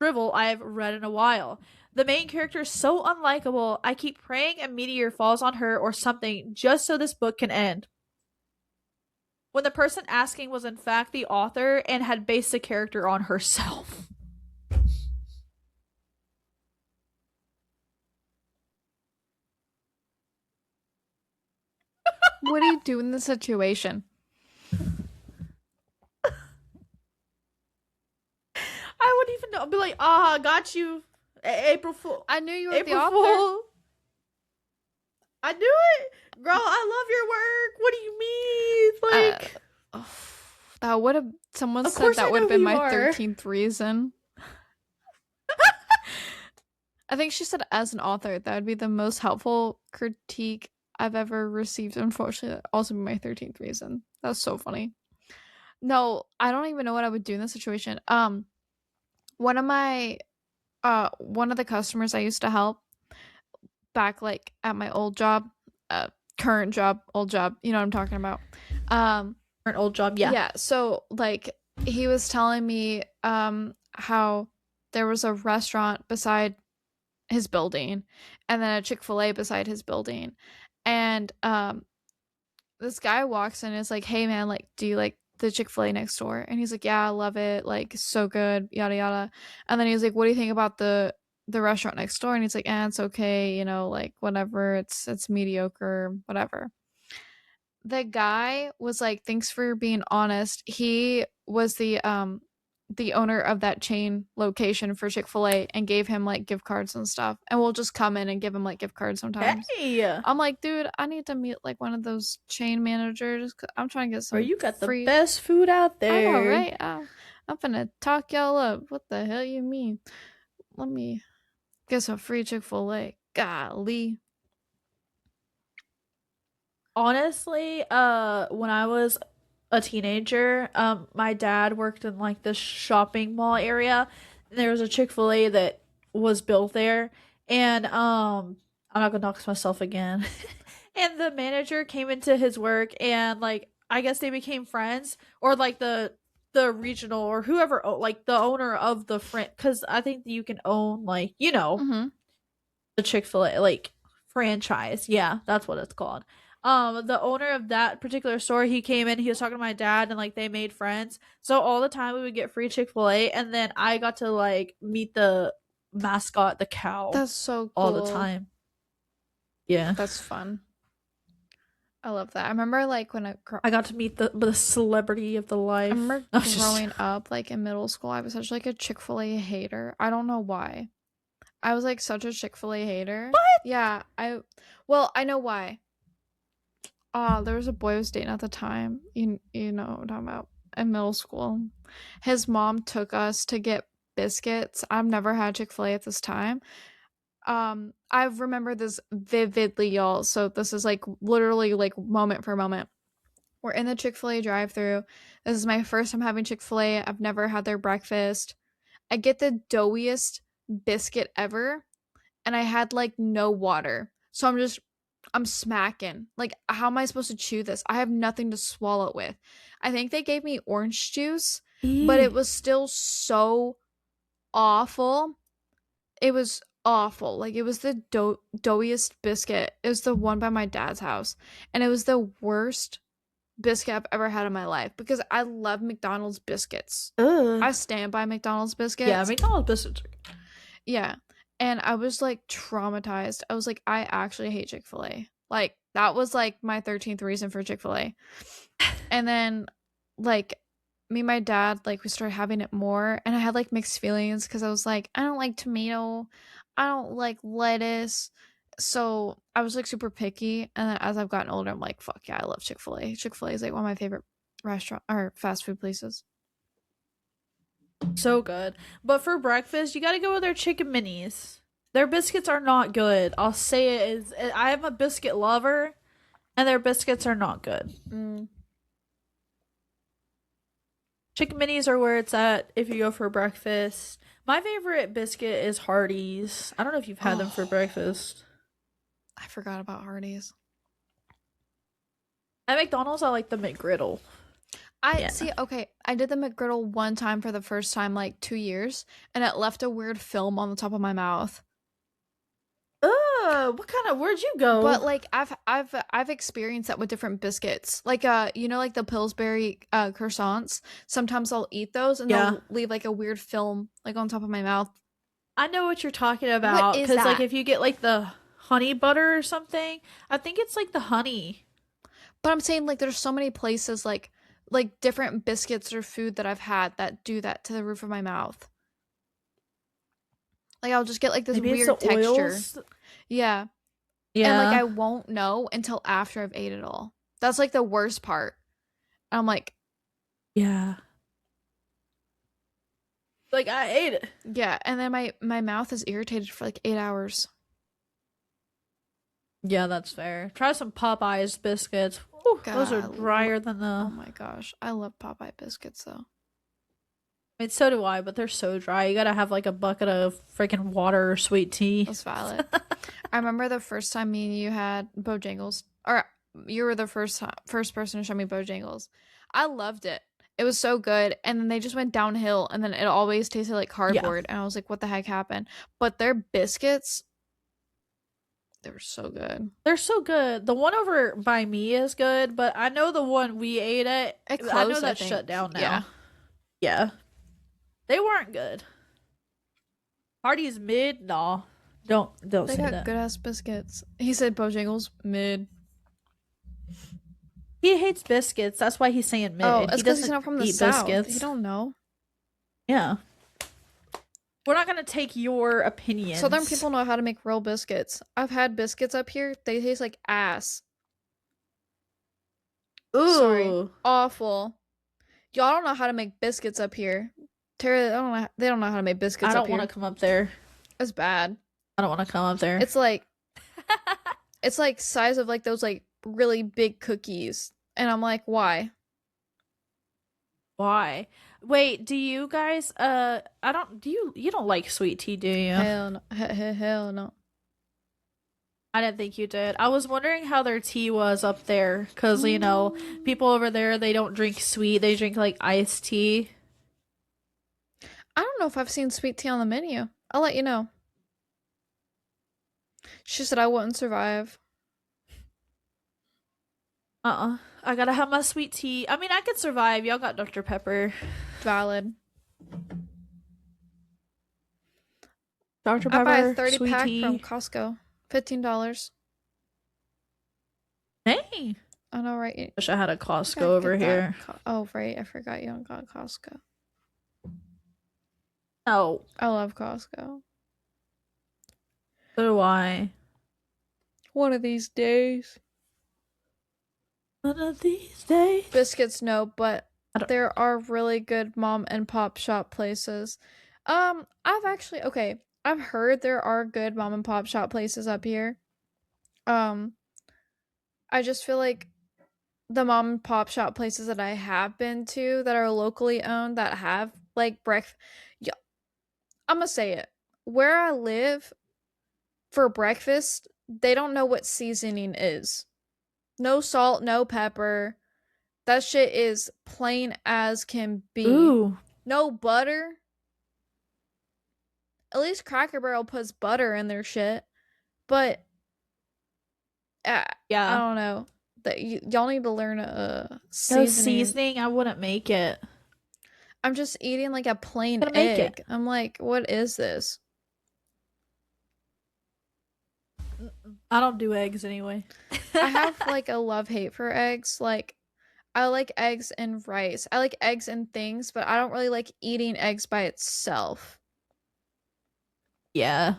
drivel I have read in a while. The main character is so unlikable, I keep praying a meteor falls on her or something just so this book can end. When the person asking was in fact the author and had based the character on herself. What do you do in this situation? I wouldn't even know. I'd be like, got you. April Fool. I knew you were the author. Fool. I knew it. Girl, I love your work. What do you mean? Like, that would have, someone said that would have been my 13th reason. I think she said as an author, that would be the most helpful critique I've ever received. Unfortunately, that also be my 13th reason. That was so funny. No, I don't even know what I would do in this situation. One of the customers I used to help back like at my old job, current job, old job, you know what I'm talking about. Current old job, yeah. Yeah, so like he was telling me how there was a restaurant beside his building and then a Chick-fil-A beside his building. And this guy walks in and is like, "Hey man, like do you like the Chick-fil-A next door. And he's like, yeah, I love it. Like, so good, yada yada. And then he was like, what do you think about the restaurant next door? And he's like, it's okay, you know, like whatever, it's mediocre, whatever. The guy was like, thanks for being honest. He was the owner of that chain location for Chick-fil-A and gave him like gift cards and stuff. And we'll just come in and give him like gift cards sometimes. Hey, I'm like, dude, I need to meet like one of those chain managers 'cause I'm trying to get bro, some you got the free. best food out I know, there. right? I'm gonna talk y'all up. What the hell you mean? Let me get some free Chick-fil-A. Golly. Honestly, when I was a teenager, my dad worked in like this shopping mall area. And there was a Chick-fil-A that was built there, and I'm not gonna dox myself again. And the manager came into his work, and like I guess they became friends, or like the regional or whoever, like the owner of the friend, because I think you can own like Mm-hmm. the Chick-fil-A like franchise. Yeah, that's what it's called. The owner of that particular store, he came in, he was talking to my dad, and like they made friends. So all the time we would get free Chick-fil-A, and then I got to like meet the mascot, the cow, That's so all the cool. time. Yeah. That's fun. I love that. I remember like I got to meet the celebrity of the I life. remember I was just growing up like in middle school, I was such like a Chick-fil-A hater. I don't know why. I was like such a Chick-fil-A hater. what? Yeah, I know why. There was a boy I was dating at the time. You know what I'm talking about, in middle school. His mom took us to get biscuits. I've never had Chick-fil-A at this time. I remember this vividly, y'all. So this is like literally like moment for moment. We're in the Chick-fil-A drive-through. This is my first time having Chick-fil-A. I've never had their breakfast. I get the doughiest biscuit ever, and I had like no water. So I'm smacking. Like, how am I supposed to chew this? I have nothing to swallow it with. I think they gave me orange juice, but it Eee. was still so awful. It was awful. Like, it was the doughiest biscuit. It was the one by my dad's house. And it was the worst biscuit I've ever had in my life because I love McDonald's biscuits. Ugh. I stand by McDonald's Yeah, biscuits. McDonald's biscuits. Yeah. And I was like traumatized. I was like, I actually hate Chick-fil-A. Like, that was like my 13th reason for Chick-fil-A. And then, like, me and my dad, like, we started having it more. And I had like mixed feelings because I was like, I don't like tomato. I don't like lettuce. So I was like super picky. And then as I've gotten older, I'm like, fuck yeah, I love Chick-fil-A. Chick-fil-A is like one of my favorite restaurant or fast food places. So good. But for breakfast, you gotta go with their chicken minis. Their biscuits are not good. I'll say it is. I am a biscuit lover, and their biscuits are not good. Mm. Chicken minis are where it's at if you go for breakfast. My favorite biscuit is Hardee's. I don't know if you've had them for Oh, breakfast. I forgot about Hardee's. At McDonald's, I like the McGriddle. I Yeah. see. Okay, I did the McGriddle one time for the first time, like 2 years, and it left a weird film on the top of my mouth. What kind of? Where'd you But go? like I've experienced that with different biscuits. Like you know, like the Pillsbury croissants. Sometimes I'll eat those and Yeah. they'll leave like a weird film like on top of my mouth. I know what you're talking What about. is Because, like, that? if you get, like, the honey butter or something, I think it's, like, the honey. But I'm saying like there's so many places like different biscuits or food that I've had that do that to the roof of my mouth. Like I'll just get like this Maybe it's the weird texture. oils. Yeah. And like Yeah. I won't know until after I've ate it all. That's like the worst part. I'm like, Yeah. Like, I ate it. yeah, and then my mouth is irritated for like 8 hours. Yeah, that's fair. Try some Popeyes biscuits. Whew, those are God, drier than oh the. my gosh, I love Popeye biscuits though. I mean, so do I, but they're so dry. You gotta have, like, a bucket of freaking water or sweet tea. That's valid. I remember the first time me and you had Bojangles, or you were the first person to show me Bojangles. I loved it. It was so good, and then they just went downhill, and then it always tasted like Yeah. cardboard, and I was like, what the heck happened? But their biscuits, They were so good. They're so good. The one over by me is good, but I know the one we ate at, It I closed, know I that's think. shut down now. Yeah. Yeah. They weren't good. Hardee's mid? Nah. Don't They say got that. good ass biscuits. He said Bojangles mid. He hates biscuits. That's why he's saying mid. Oh, He it's because he's doesn't not from the eat South. biscuits. He don't know. Yeah. We're not gonna take your opinions. Southern people know how to make real biscuits. I've had biscuits up here. They taste like ass. Ooh. Sorry. Awful. Y'all don't know how to make biscuits up here. Tara, they don't know how to make biscuits I up don't here. want to come up there. It's bad. I don't want to come up there. It's like size of like those like really big cookies. And I'm like, why? Why? Wait, do you guys I don't do you don't like sweet tea, do you? Hell no. Hell no. I didn't think you did. I was wondering how their tea was up there cuz you know, people over there they don't drink sweet. They drink like iced tea. I don't know if I've seen sweet tea on the menu. I'll let you know. She said I wouldn't survive. I got to have my sweet tea. I mean, I could survive. Y'all got Dr. Pepper. Valid. Dr. I Pepper, buy a 30 sweet pack tea. from Costco. $15. Hey. I know, right? Wish I had a Costco over here. Oh, right. I forgot you don't got Costco. Oh. I love Costco. So do I. One of these days. One of these days. Biscuits, no, but there are really good mom and pop shop places. I've heard there are good mom and pop shop places up here. I just feel like the mom and pop shop places that I have been to that are locally owned that have like breakfast. Yeah, I'm gonna say it. Where I live for breakfast, they don't know what seasoning is. No salt, no pepper. That shit is plain as can be. Ooh. No butter. At least Cracker Barrel puts butter in their shit. But yeah, I don't know. That y'all need to learn seasoning. No seasoning, I wouldn't make it. I'm just eating like a plain egg. I'm like, what is this? I don't do eggs anyway. I have like a love-hate for eggs. Like, I like eggs and rice. I like eggs and things, but I don't really like eating eggs by itself. Yeah.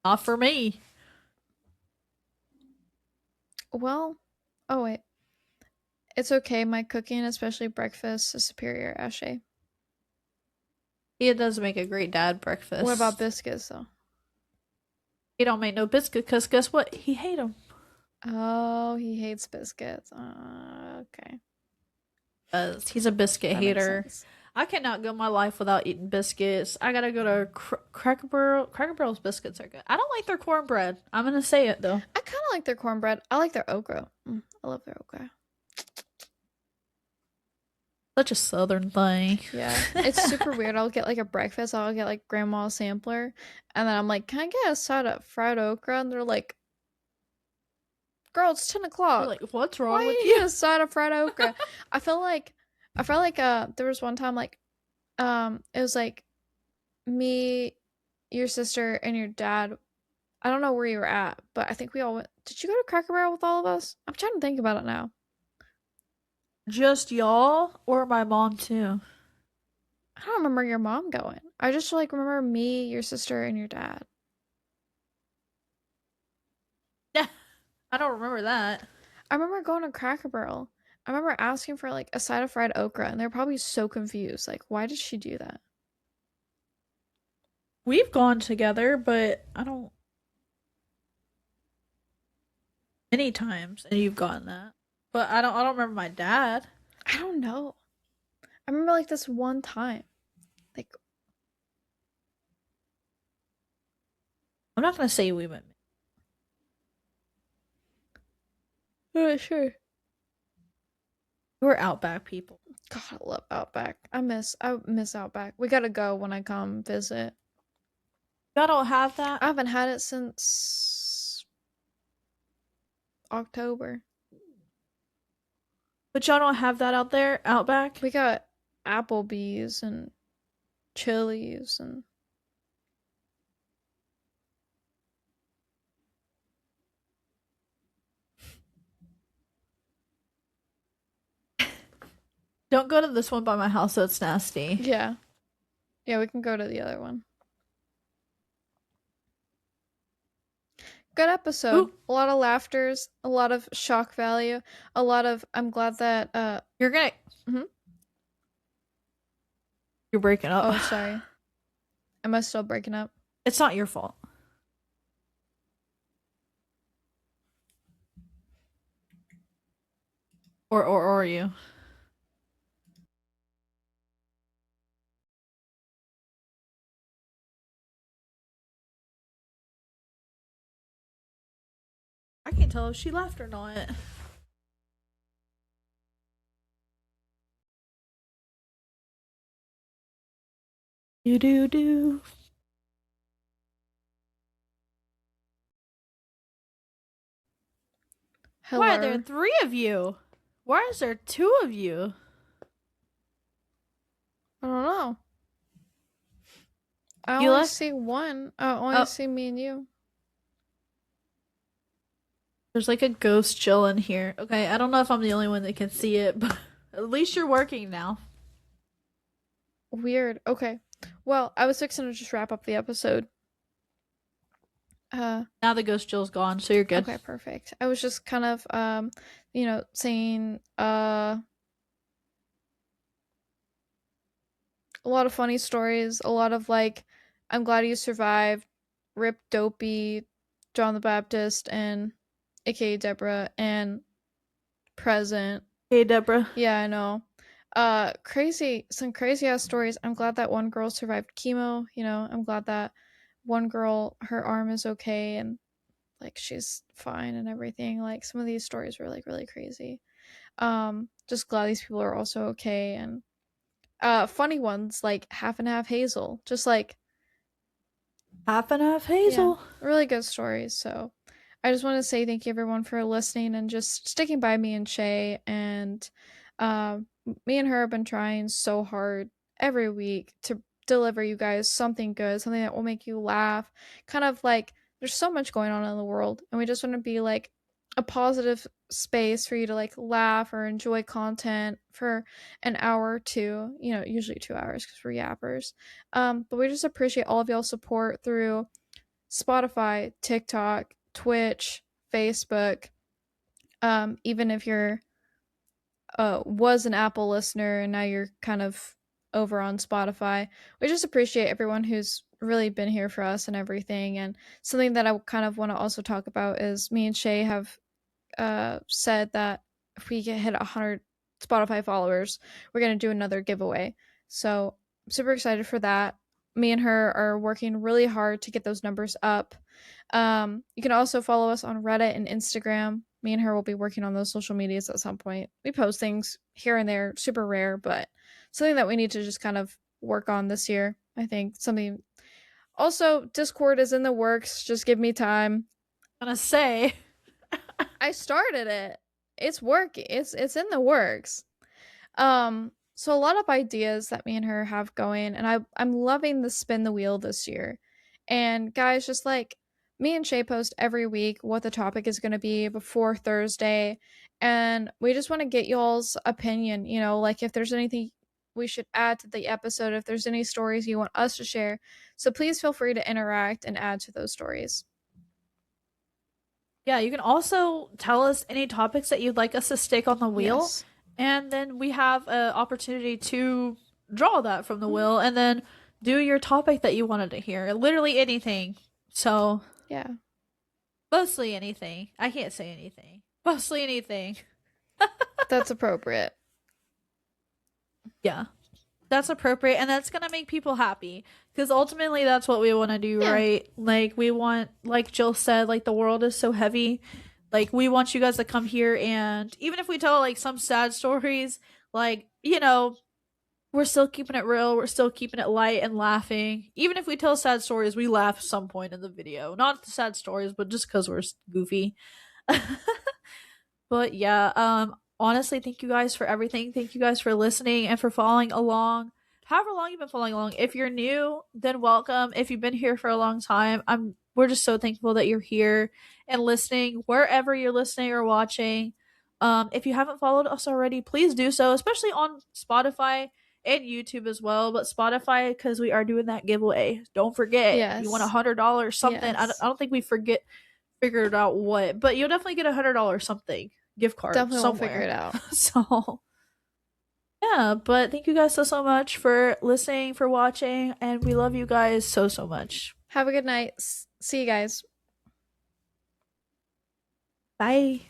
Not for me. Well, oh wait. It's okay. My cooking, especially breakfast, is superior, Ashay. He does make a great dad breakfast. What about biscuits, though? He don't make no biscuit because guess what? He hate them. Oh, he hates biscuits. Okay. He's a biscuit hater. I cannot go my life without eating biscuits. I gotta go to Cracker Barrel. Cracker Barrel's biscuits are good. I don't like their cornbread. I'm gonna say it though. I kind of like their cornbread. I like their okra. I love their okra. Such a southern thing. Yeah, it's super weird. I'll get like a breakfast. I'll get like grandma's sampler, and then I'm like, "Can I get a side of fried okra?" And they're like, "Girl, it's 10 o'clock. You're like, what's wrong with you?" A side of fried okra. I felt like there was one time like it was like me, your sister, and your dad. I don't know where you were at, but I think we all went. Did you go to Cracker Barrel with all of us? I'm trying to think about it now. Just y'all or my mom too? I don't remember your mom going. I just like remember me, your sister, and your dad. I don't remember that. I remember going to Cracker Barrel. I remember asking for like a side of fried okra, and they're probably so confused. Like, why did she do that? We've gone together, but I don't. Many times, and you've gotten that, but I don't remember my dad. I don't know. I remember like this one time, like. I'm not gonna say we went. Sure. We're Outback people. God, I love Outback. I miss Outback. We gotta go when I come visit. Y'all don't have I that? haven't had it since October. But y'all don't have that out there, Outback? We got Applebee's and Chili's and Don't go to this one by my house, so it's nasty. yeah. Yeah, we can go to the other one. Good episode. Ooh, A lot of laughters, a lot of shock value, a lot of I'm glad that you're gonna. mhm. You're breaking up. Oh, sorry. Am I still breaking up? It's not your fault. Or are you? I can't tell if she left or not. You do. Hello. Why are there 3 of you? Why is there 2 of you? I don't know. I You only left? see one. I only Oh, see me and you. there's like a ghost chill in here. Okay, I don't know if I'm the only one that can see it, but at least you're working now. Weird. Okay. Well, I was fixing to just wrap up the episode. Now the ghost chill's gone, so you're good. Okay, perfect. I was just kind of saying a lot of funny stories, a lot of like I'm glad you survived, Rip Dopey, John the Baptist and aka Deborah and Present. Hey, Deborah. Yeah, I know. Some crazy ass stories. I'm glad that one girl survived chemo, I'm glad that one girl her arm is okay and like she's fine and everything. Like some of these stories were like really crazy. Just glad these people are also okay and funny ones like Half and Half Hazel. Just like Half and half yeah, Hazel. really good stories. So I just want to say thank you everyone for listening and just sticking by me and Shay and um me and her have been trying so hard every week to deliver you guys something good, something that will make you laugh. Kind of like there's so much going on in the world and we just want to be like a positive space for you to like laugh or enjoy content for an hour or two, usually 2 hours because we're yappers. But we just appreciate all of y'all's support through Spotify, TikTok, Twitch, Facebook. Even if you're was an Apple listener and now you're kind of over on Spotify, we just appreciate everyone who's really been here for us and everything. And something that I kind of want to also talk about is me and Shay have said that if we get hit 100 Spotify followers, we're gonna do another giveaway. So I'm super excited for that. Me and her are working really hard to get those numbers up. You can also follow us on Reddit and Instagram. Me and her will be working on those social medias at some point. We post things here and there, super rare, but something that we need to just kind of work on this year. I think something. Also, Discord is in the works. Just give me time. I'm gonna say. I started it. It's working. It's in the works. So a lot of ideas that me and her have going and I'm loving the spin the wheel this year. And guys, just like me and Shay post every week what the topic is going to be before Thursday and we just want to get y'all's opinion, like if there's anything we should add to the episode, if there's any stories you want us to share. So please feel free to interact and add to those stories. Yeah, you can also tell us any topics that you'd like us to stick on the wheel. Yes. And then we have an opportunity to draw that from the wheel and then do your topic that you wanted to hear. Literally anything. So, Yeah. mostly anything. I can't say anything. Mostly anything. That's appropriate. Yeah. That's appropriate and that's going to make people happy because ultimately that's what we want to do, Yeah. right? Like we want, like Jill said, like the world is so heavy. Like we want you guys to come here and even if we tell like some sad stories, like, we're still keeping it real. We're still keeping it light and laughing. Even if we tell sad stories, we laugh some point in the video. Not the sad stories, but just because we're goofy. But yeah, honestly, thank you guys for everything. Thank you guys for listening and for following along. However long you've been following along. If you're new, then welcome. If you've been here for a long time, we're just so thankful that you're here and listening wherever you're listening or watching. If you haven't followed us already, please do so, especially on Spotify and YouTube as well. But Spotify, because we are doing that giveaway. Don't forget, you want Yes. $100 something. Yes. I don't think we figured out what, but you'll definitely get $100 something gift card Definitely won't figure somewhere. it out. So yeah, but thank you guys so much for listening, for watching, and we love you guys so much. Have a good night. See you guys. Bye.